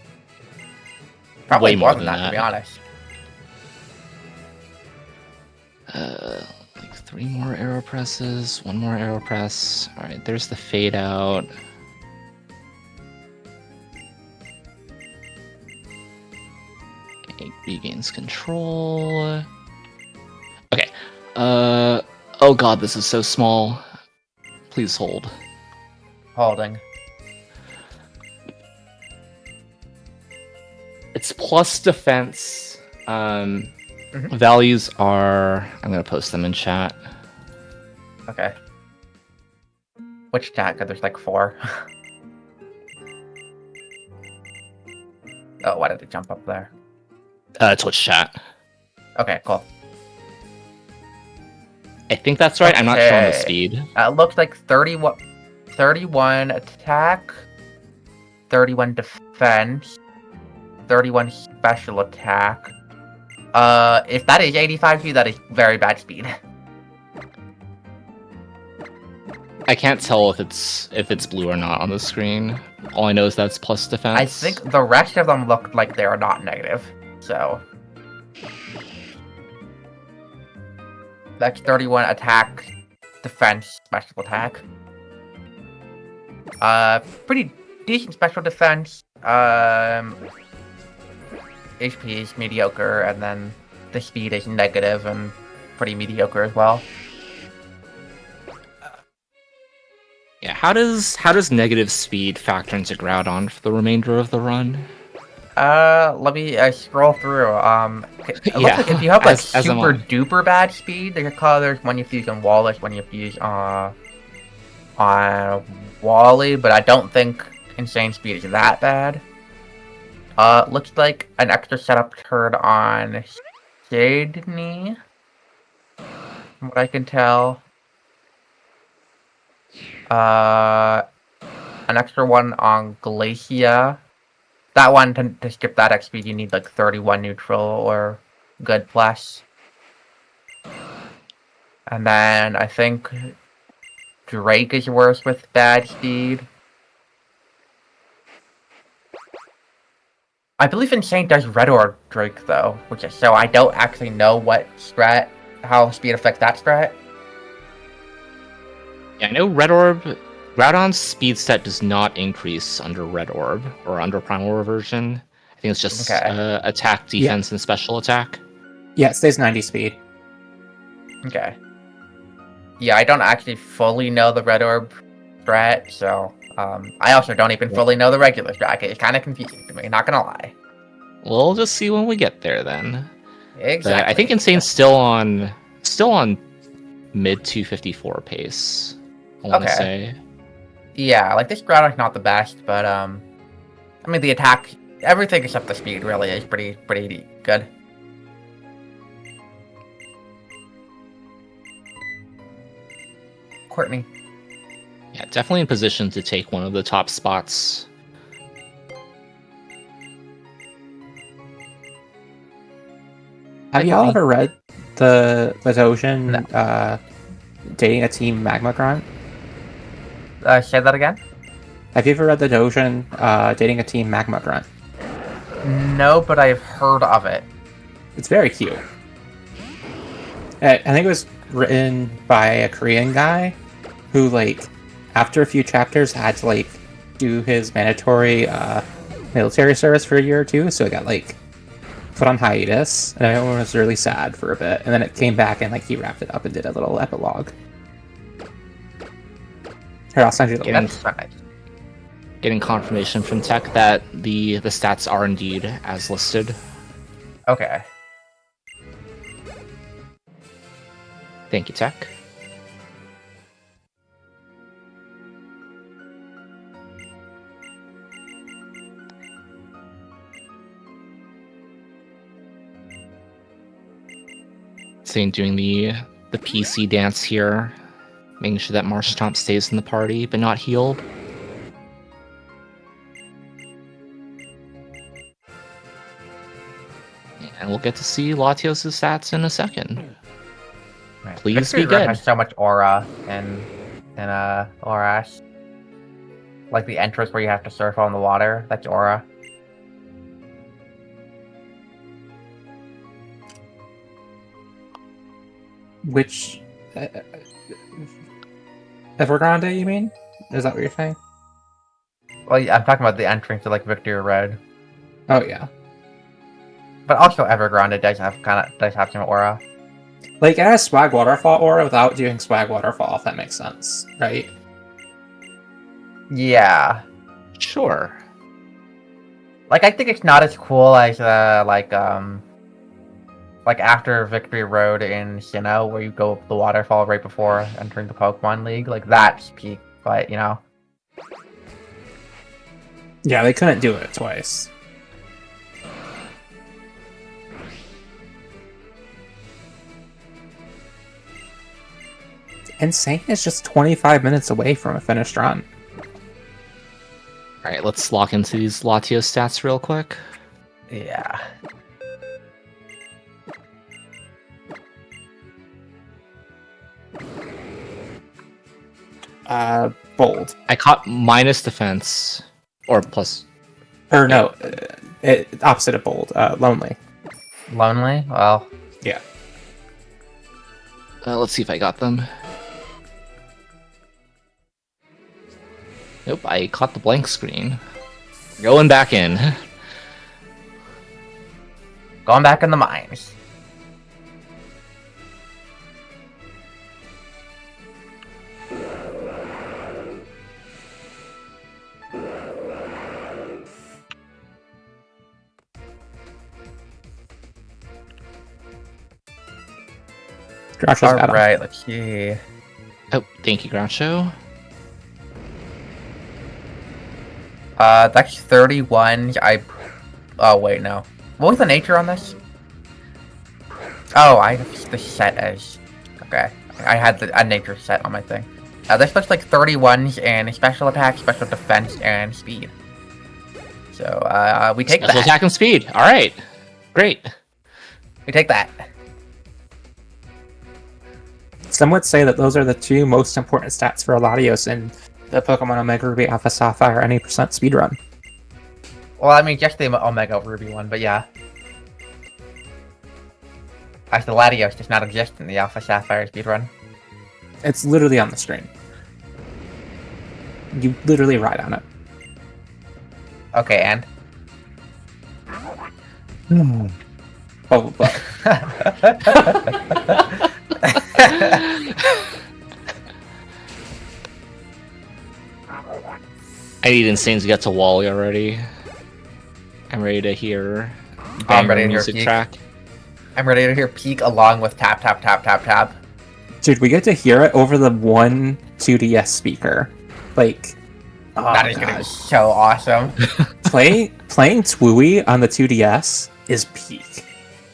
Probably
Way
more
more
than
than
that,
that.
to be honest.
Like 3 more arrow presses, 1 more arrow press. Alright, there's the fade out. Okay, regains control. Okay. Oh god, this is so small. Please hold.
Holding.
It's plus defense. Values are... I'm gonna post them in chat.
Okay. Which chat? 'Cause there's like 4. Oh, why did it jump up there?
Twitch chat.
Okay, cool.
I think that's right. I'm not showing the
Okay.
speed.
It looks like 31 attack, 31 defense, 31 special attack. If that is 85 speed, that is very bad speed.
I can't tell if it's blue or not on the screen. All I know is that's plus defense.
I think the rest of them look like they are not negative, so... That's 31 attack, defense, special attack. Pretty decent special defense. HP is mediocre, and then the speed is negative and pretty mediocre as well.
Yeah, how does negative speed factor into Groudon for the remainder of the run?
Let me scroll through. It looks
Yeah,
like if you have like
as am
super
I.
duper bad speed, there's colors when you fuse on Wallace, when you fuse on Wally, but I don't think insane speed is that bad. Looks like an extra setup turn on Sydney, from what I can tell. An extra one on Glacia. That one, to skip that XP, you need like 31 neutral or good plus. And then I think Drake is worse with bad speed. I believe Insane does Red Orb Drake though, which is, so I don't actually know what how speed affects that strat.
Yeah, I know Red Orb Groudon's speed stat does not increase under Red Orb or under Primal Reversion. I think it's just
Okay.
attack, defense, and special attack.
Yeah, it stays 90 speed.
Okay. Yeah, I don't actually fully know the Red Orb strat, so I also don't even fully know the regular strat. It's kind of confusing to me, not gonna lie.
We'll just see when we get there then.
Exactly.
But I think Insane's still on mid 254 pace. I want to
Okay.
say.
Yeah, like this Groudon's not the best, but I mean the attack, everything except the speed really is pretty good. Courtney.
Yeah, definitely in position to take one of the top spots.
Have
Hey,
y'all
Courtney.
ever read the Dojin dating a team Magma Grunt?
Say that again?
Have you ever read the Dojin dating a team Magma Grunt?
No, but I've heard of it.
It's very cute. I think it was written by a Korean guy who, like, after a few chapters had to, like, do his mandatory military service for a year or two, so it got, like, put on hiatus, and everyone was really sad for a bit, and then it came back and, like, he wrapped it up and did a little epilogue. Here, I'll send you the link.
That's nice.
Getting confirmation from Tech that the stats are indeed as listed.
Okay.
Thank you, Tech. Seeing doing the PC dance here, making sure that Marshtomp stays in the party but not healed. And we'll get to see Latios' stats in a second.
Right.
Please
Victory
be
Road
good.
has so much aura in Aurash. Like the entrance where you have to surf on the water, that's aura.
Which... Evergrande, you mean? Is that what you're saying?
Well, yeah, I'm talking about the entrance to like Victory Road.
Oh, yeah.
But also Evergrande does have some aura.
Like, it has Swag Waterfall aura without doing Swag Waterfall, if that makes sense, right?
Yeah.
Sure.
Like I think it's not as cool as like after Victory Road in Sinnoh where you go up the waterfall right before entering the Pokemon League. Like that's peak, but you know.
Yeah, they couldn't do it twice. Insane is just 25 minutes away from a finished run.
Alright, let's lock into these Latios stats real quick.
Yeah.
Bold.
I caught minus defense. Or plus.
Or no, opposite of bold. Lonely.
Lonely? Well.
Yeah.
Let's see if I got them. Nope, I caught the blank screen. Going back in.
Going back in the mines. Alright, let's see.
Oh, thank you, Groucho.
That's 31. Oh, wait, no. What was the nature on this? Oh, I have the set as... Okay. I had a nature set on my thing. This looks like 31s in special attack, special defense, and speed. So, we take
Special
that.
attack and speed. Alright. Great.
We take that.
Some would say that those are the two most important stats for Latios in the Pokemon Omega Ruby Alpha Sapphire Any percent speedrun.
Well, I mean, just the Omega Ruby one, but yeah. As the Latios does not exist in the Alpha Sapphire speedrun.
It's literally on the screen. You literally ride on it.
Okay, and
Oh, but
I need Insane to get to Wally already. I'm ready to hear
I'm ready
banger
to hear
music
Peak.
track.
I'm ready to hear Peak along with tap tap tap tap tap.
dude, we get to hear it over the one 2DS speaker. Like, oh,
That is gonna
God.
be so awesome.
playing Twooey on the 2DS is peak.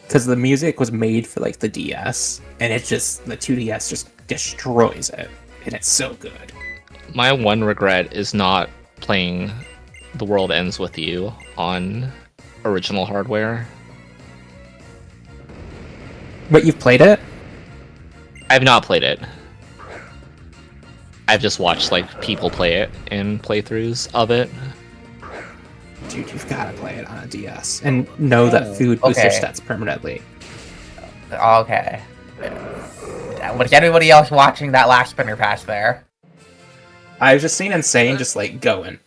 Because the music was made for like the DS, and it just the 2DS just destroys it, and it's so good.
My one regret is not playing The World Ends With You on original hardware.
But you've played it?
I've not played it. I've just watched like people play it in playthroughs of it.
Dude, you've got to play it on a DS and know that food boosts your
okay.
stats permanently.
Okay. Was anybody else watching that last spinner pass there?
I've just seen Insane just like going.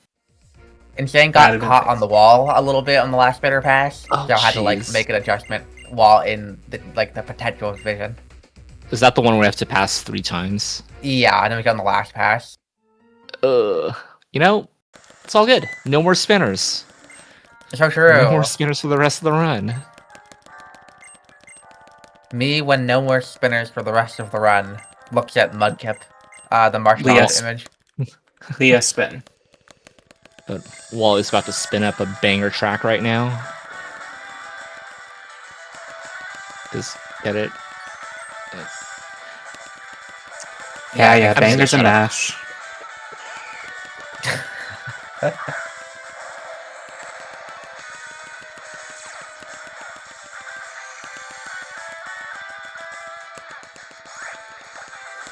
Insane
That'd
got
been
caught
nice.
on the wall a little bit on the last spinner pass.
Oh,
so I had to like
jeez.
make an adjustment while in the potential vision.
Is that the one where we have to pass 3 times?
Yeah, and then we got on the last pass.
You know, it's all good. No more spinners.
So true.
No more spinners for the rest of the run.
Me when no more spinners for the rest of the run. Looks at Mudkip, the marshmallow
Yes.
image.
Leah spin.
But Wally's about to spin up a banger track right now. Just get it.
Yeah,
I'm just
bangers and
gonna
mash.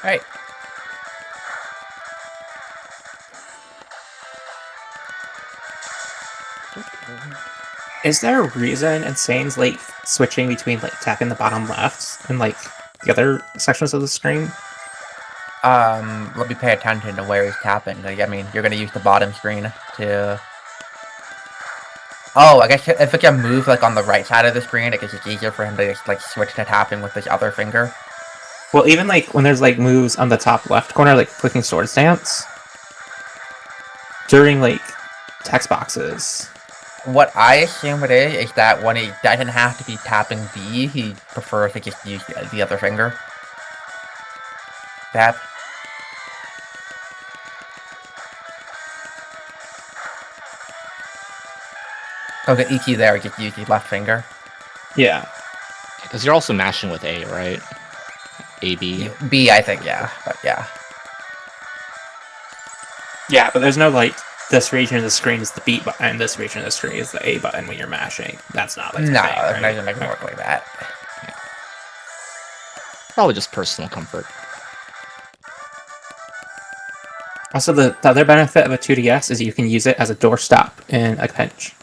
Alright.
Is there a reason Insane's like switching between like tapping the bottom left and like the other sections of the screen?
Let me pay attention to where he's tapping. Like, I mean, you're gonna use the bottom screen to... Oh, I guess if it can move like on the right side of the screen, it gets easier for him to just like switch to tapping with his other finger.
Well, even like when there's like moves on the top left corner, like clicking sword stance during like text boxes.
What I assume it is that when he doesn't have to be tapping B, he prefers to just use the other finger. Tap. So the EQ there, just use the left finger.
Yeah.
Because you're also mashing with A, right? A, B.
B, I think, yeah. But yeah.
Yeah, but there's no like this region of the screen is the B button, this region of the screen is the A button when you're mashing. That's not like
No,
the thing,
it's
right?
not gonna make it work like that.
Probably just personal comfort.
Also, the other benefit of a 2DS is you can use it as a doorstop in a pinch.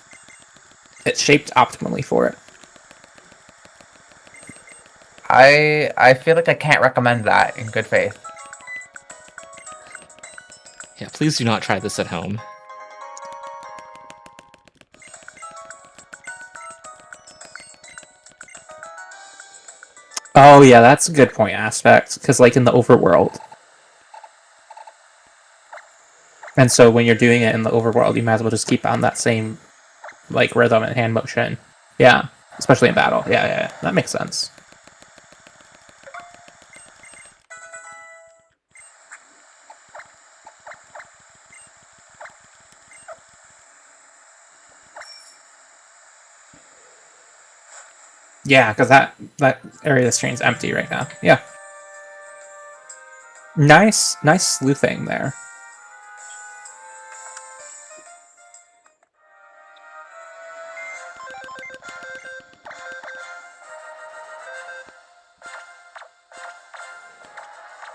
It's shaped optimally for it.
I feel like I can't recommend that in good faith.
Yeah, please do not try this at home.
Oh yeah, that's a good point aspect, because like in the overworld. And so when you're doing it in the overworld, you might as well just keep on that same like rhythm and hand motion. Yeah, especially in battle. Yeah, that makes sense. Yeah, because that area of the screen's empty right now. Yeah. Nice sleuthing there.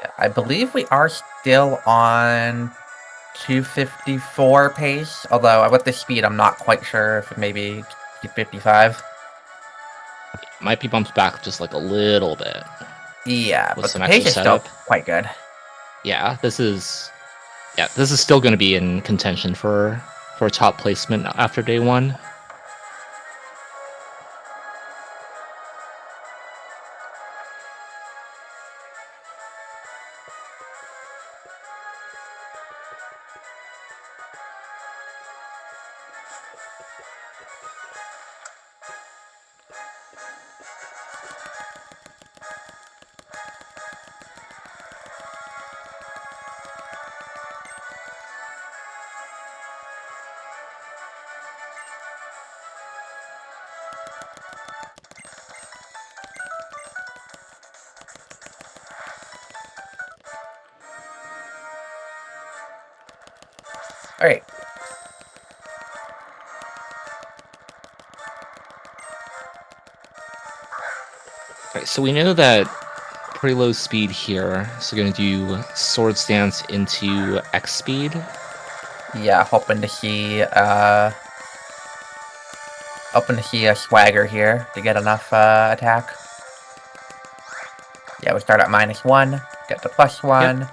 Yeah, I believe we are still on 254 pace, although with the speed, I'm not quite sure if maybe 255.
Might be bumped back just like a little bit.
Yeah,
With
but
some
the pace
extra
is still
setup.
quite good.
Yeah, this is Yeah, this is still going to be in contention for top placement after day 1.
Alright.
Okay, so we know that pretty low speed here, so we're going to do Sword Stance into X speed.
Yeah, hoping to see a swagger here to get enough attack. Yeah, we start at -1, get to +1.
Yep.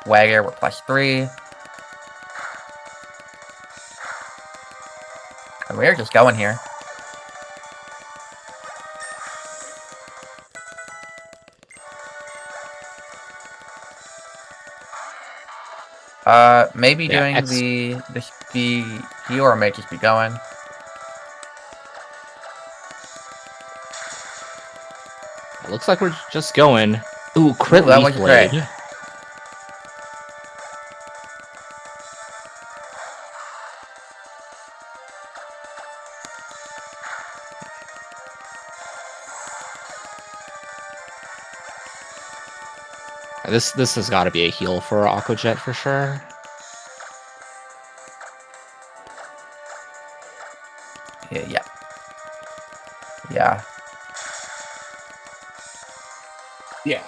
Swagger, we're +3. And we're just going here. Maybe
Yeah,
doing the speed or may just be going.
It looks like we're just going. Ooh, crit
Ooh, that
Leaf
was great.
Blade. This has got to be a heal for Aqua Jet for sure.
Yeah. Yeah.
Yeah.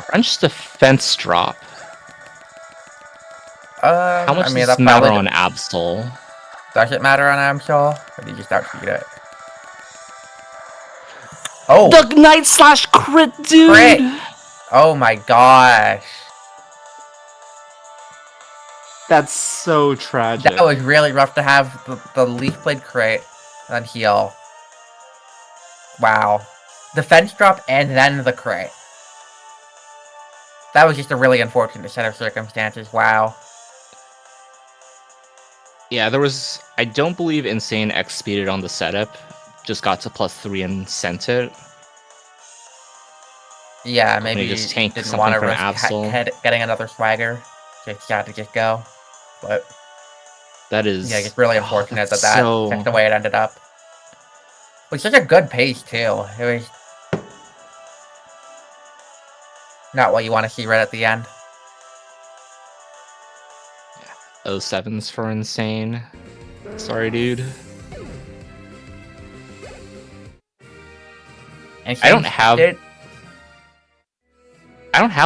French defense drop. How much
I mean,
does
that
this matter
probably
on Absol?
does it matter on Amsol? Or did you just outspeed it? Oh!
The Night Slash crit, dude!
Crit! Oh my gosh.
That's so tragic.
That was really rough to have the Leaf Blade crit and then heal. Wow. Defense drop and then the crit. That was just a really unfortunate set of circumstances. Wow.
Yeah, there was... I don't believe Insane X-speeded on the setup. Just got to +3 and sent it.
Yeah,
Maybe
maybe
just tank
didn't
something
want to
from
risk
Absol.
getting another swagger. Just had to just go. But
That is...
yeah, it's really unfortunate
that's
that's
so...
the way it ended up. It was such a good pace too. It was not what you want to see right at the end.
07s for Insane. Sorry, dude.
And
I don't have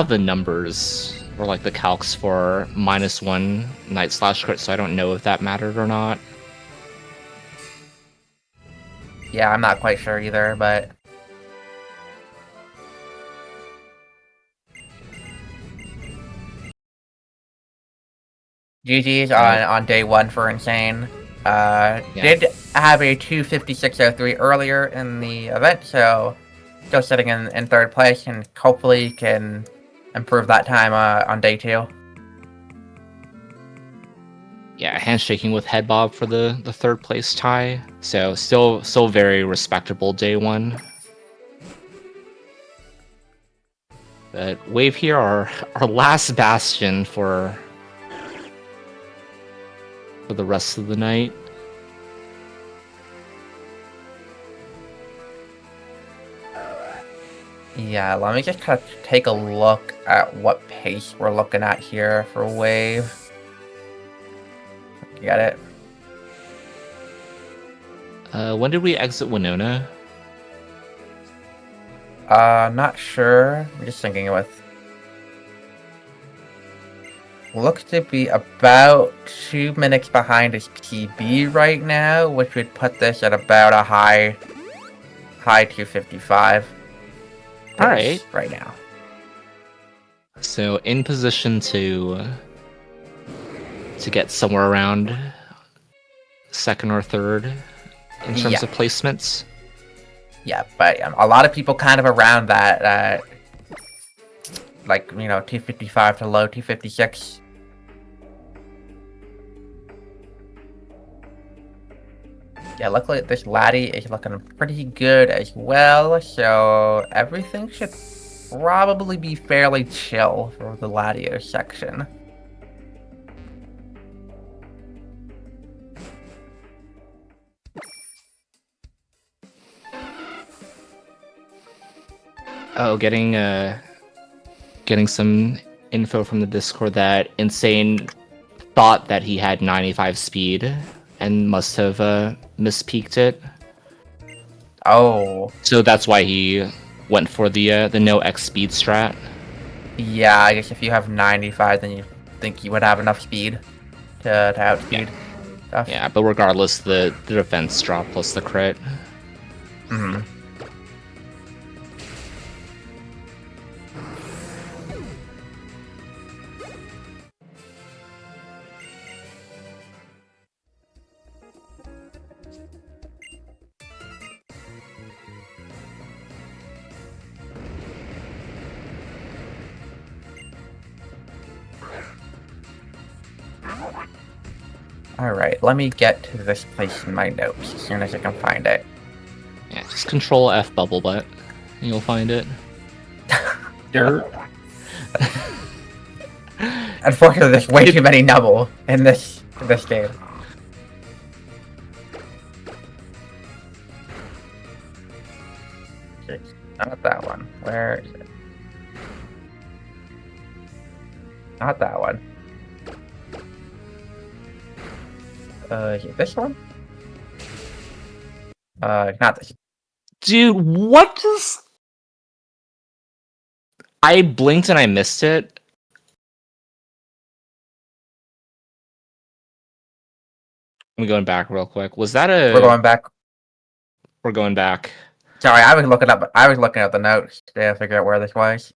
the numbers or like the calcs for -1 Night Slash crit, so I don't know if that mattered or not.
Yeah, I'm not quite sure either, but GG's on day 1 for Insane. Did have a 2:56.03 earlier in the event, so still sitting in 3rd place, and hopefully can improve that time on day 2.
Yeah, handshaking with head bob for the 3rd place tie. So still very respectable day 1. But Wave here are our last bastion for the rest of the night.
Yeah, let me just kind of take a look at what pace we're looking at here for Wave. Get it?
When did we exit Winona?
Not sure. I'm just thinking with... Looks to be about 2 minutes behind his PB right now, which would put this at about a high 255. is
Alright.
right now.
So in position to get somewhere around second or third in terms
Yeah.
of placements.
Yeah, but a lot of people kind of around that, like, 255 to low 256. Yeah, luckily this laddie is looking pretty good as well, so everything should probably be fairly chill for the laddie section.
Oh, getting some info from the Discord that Insane thought that he had 95 speed and must have mispeaked it.
Oh.
So that's why he went for the no X speed strat.
Yeah, I guess if you have 95, then you think you would have enough speed to outspeed stuff.
Yeah, but regardless, the defense drop plus the crit.
Mm-hmm. Alright, let me get to this place in my notes as soon as I can find it.
Yeah, just control F bubble butt, and you'll find it.
Dirt.
Unfortunately, there's way too many Nubble in this game. It's not that one. Where is it? Not that one. Is it this one? Not this.
Dude, what is... I blinked and I missed it. I'm going back real quick. Was that a...
We're going back.
We're going back.
Sorry, I was looking up the notes to figure out where this was.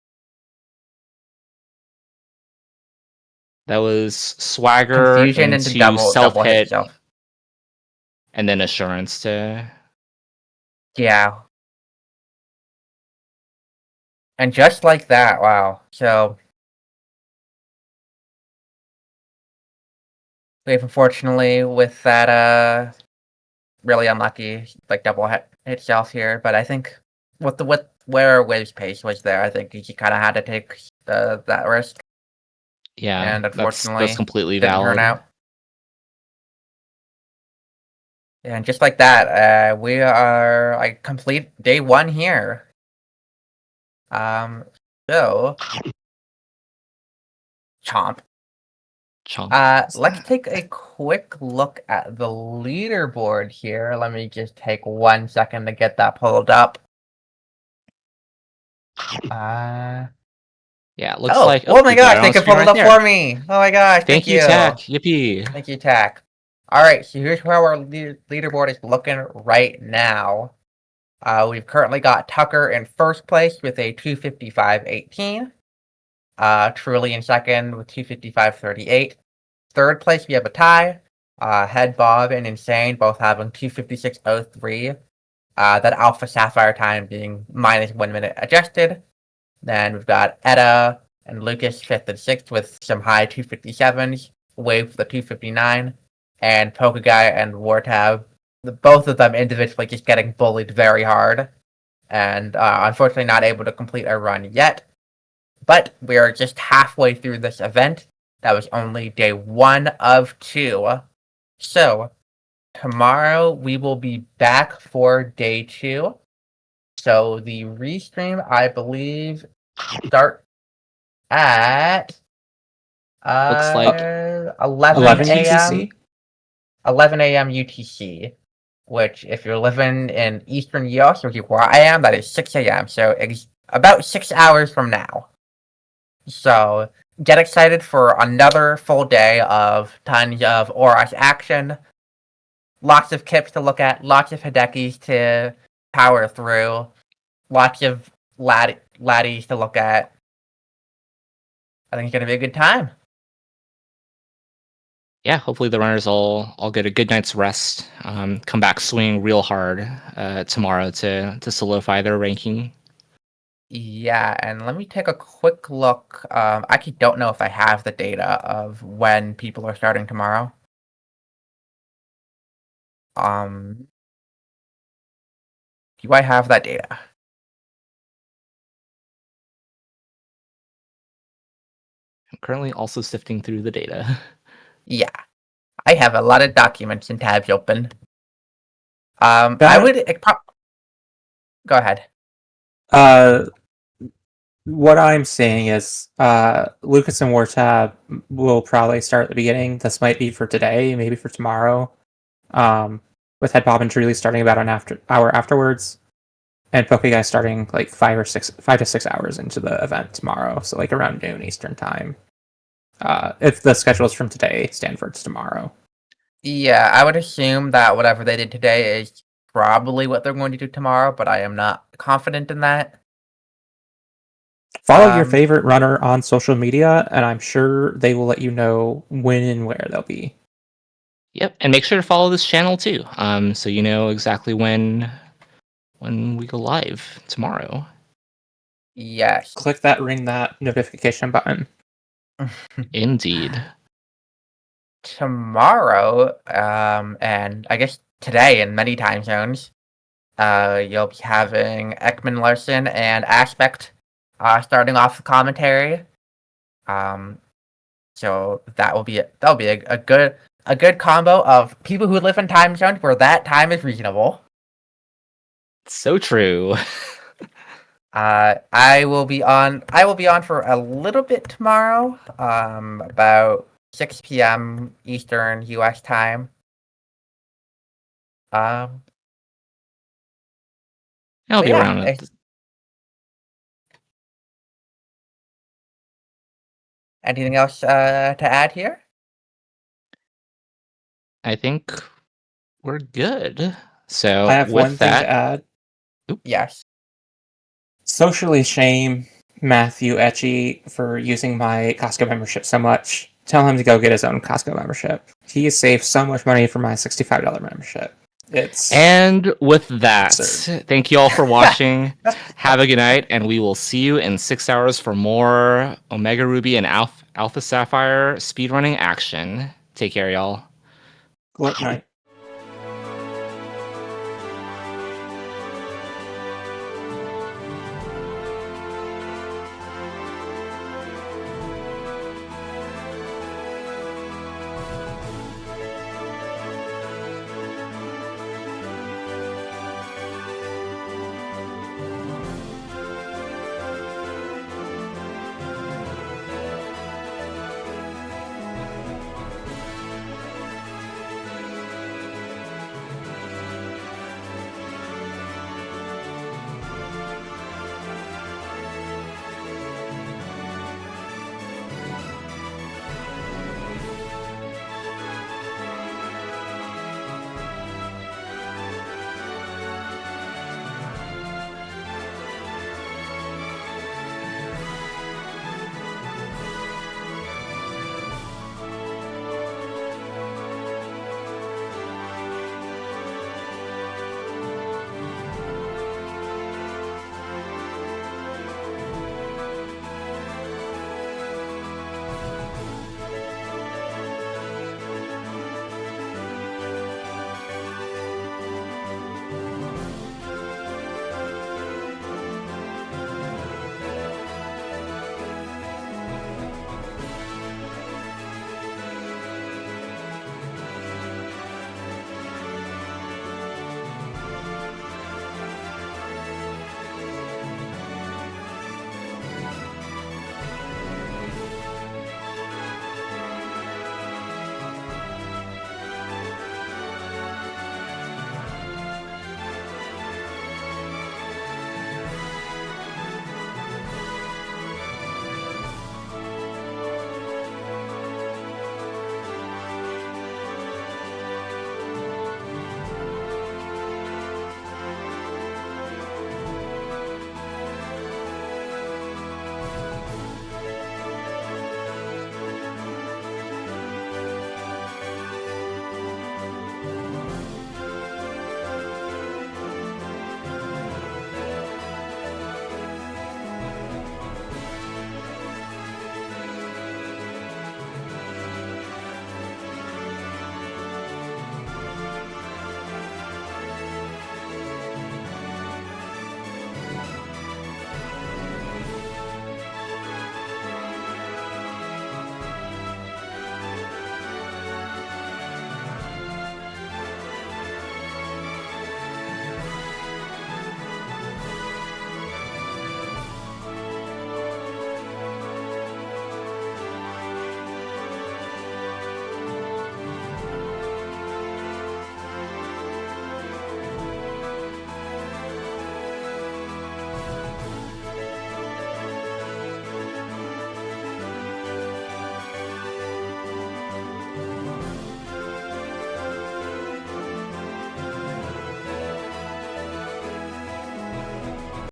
That was Swagger
Confusion
into
into double
self-hit,
hit self.
and then Assurance to...
Yeah. And just like that, wow. So we've unfortunately with that really unlucky like double hit itself here, but I think with where Wave's pace was there, I think he kind of had to take that risk.
Yeah,
And unfortunately,
that's completely
didn't
valid.
turn out. And just like that, we are like complete day one here. So Chomp. Let's take a quick look at the leaderboard here. Let me just take 1 second to get that pulled up.
Yeah, it looks like...
Oh my
we got
gosh,
it
they
on
can
screen
pull it
right
up
there.
for me! Oh my gosh, thank you!
Tack. Yippee!
Thank you, Tack. Alright, so here's how our leaderboard is looking right now. We've currently got Tucker in first place with a 255.18. Truly in second with 255.38. Third place, we have a tie. Head Bob and Insane both having 256.03. That Alpha Sapphire time being minus 1 minute adjusted. Then we've got Etta and Lucas 5th and 6th with some high 257s. Wave for the 259. And Pokeguy and Wartab, both of them individually just getting bullied very hard. And unfortunately not able to complete a run yet. But we are just halfway through this event. That was only day 1 of 2. So, tomorrow we will be back for day 2. So, the restream, I believe, start at
Looks like
11 a.m.
UTC?
11 a.m. UTC. Which, if you're living in Eastern US, which is where I am, that is 6 a.m. So, it's about 6 hours from now. So, get excited for another full day of tons of Oras action. Lots of Kips to look at, lots of Hidekis to power through, lots of laddies to look at. I think it's gonna be a good time.
Yeah, hopefully the runners all get a good night's rest. Come back swinging real hard tomorrow to solidify their ranking.
Yeah, and let me take a quick look. I actually don't know if I have the data of when people are starting tomorrow. Do I have that data?
I'm currently also sifting through the data.
Yeah, I have a lot of documents and tabs open. I would go ahead.
What I'm saying is, Lucas and Wartab will probably start at the beginning. This might be for today, maybe for tomorrow. With Head Bob and Truly starting about an hour afterwards, and Pokeguy starting like 5 to 6 hours into the event tomorrow. So like around noon Eastern time. If the schedules from today stand for tomorrow.
Yeah, I would assume that whatever they did today is probably what they're going to do tomorrow, but I am not confident in that.
Follow your favorite runner on social media, and I'm sure they will let you know when and where they'll be.
Yep, and make sure to follow this channel too, so you know exactly when we go live tomorrow.
Yes.
Click that that notification button.
Indeed.
Tomorrow, and I guess today in many time zones, you'll be having Ekman Larson and Aspect starting off the commentary. So that'll be a good combo of people who live in time zones where that time is reasonable.
So true.
I will be on for a little bit tomorrow, about 6 p.m. Eastern US time.
I'll
but
be
yeah,
around at
anything else to add here?
I think we're good. So
I have
with
one thing
that,
to add.
Yes.
Socially shame Matthew Etchy for using my Costco membership so much. Tell him to go get his own Costco membership. He saved so much money for my $65 membership.
And with that,
absurd.
thank you all for watching. Have a good night, and we will see you in 6 hours for more Omega Ruby and Alpha Sapphire speedrunning action. Take care, y'all.
Good night.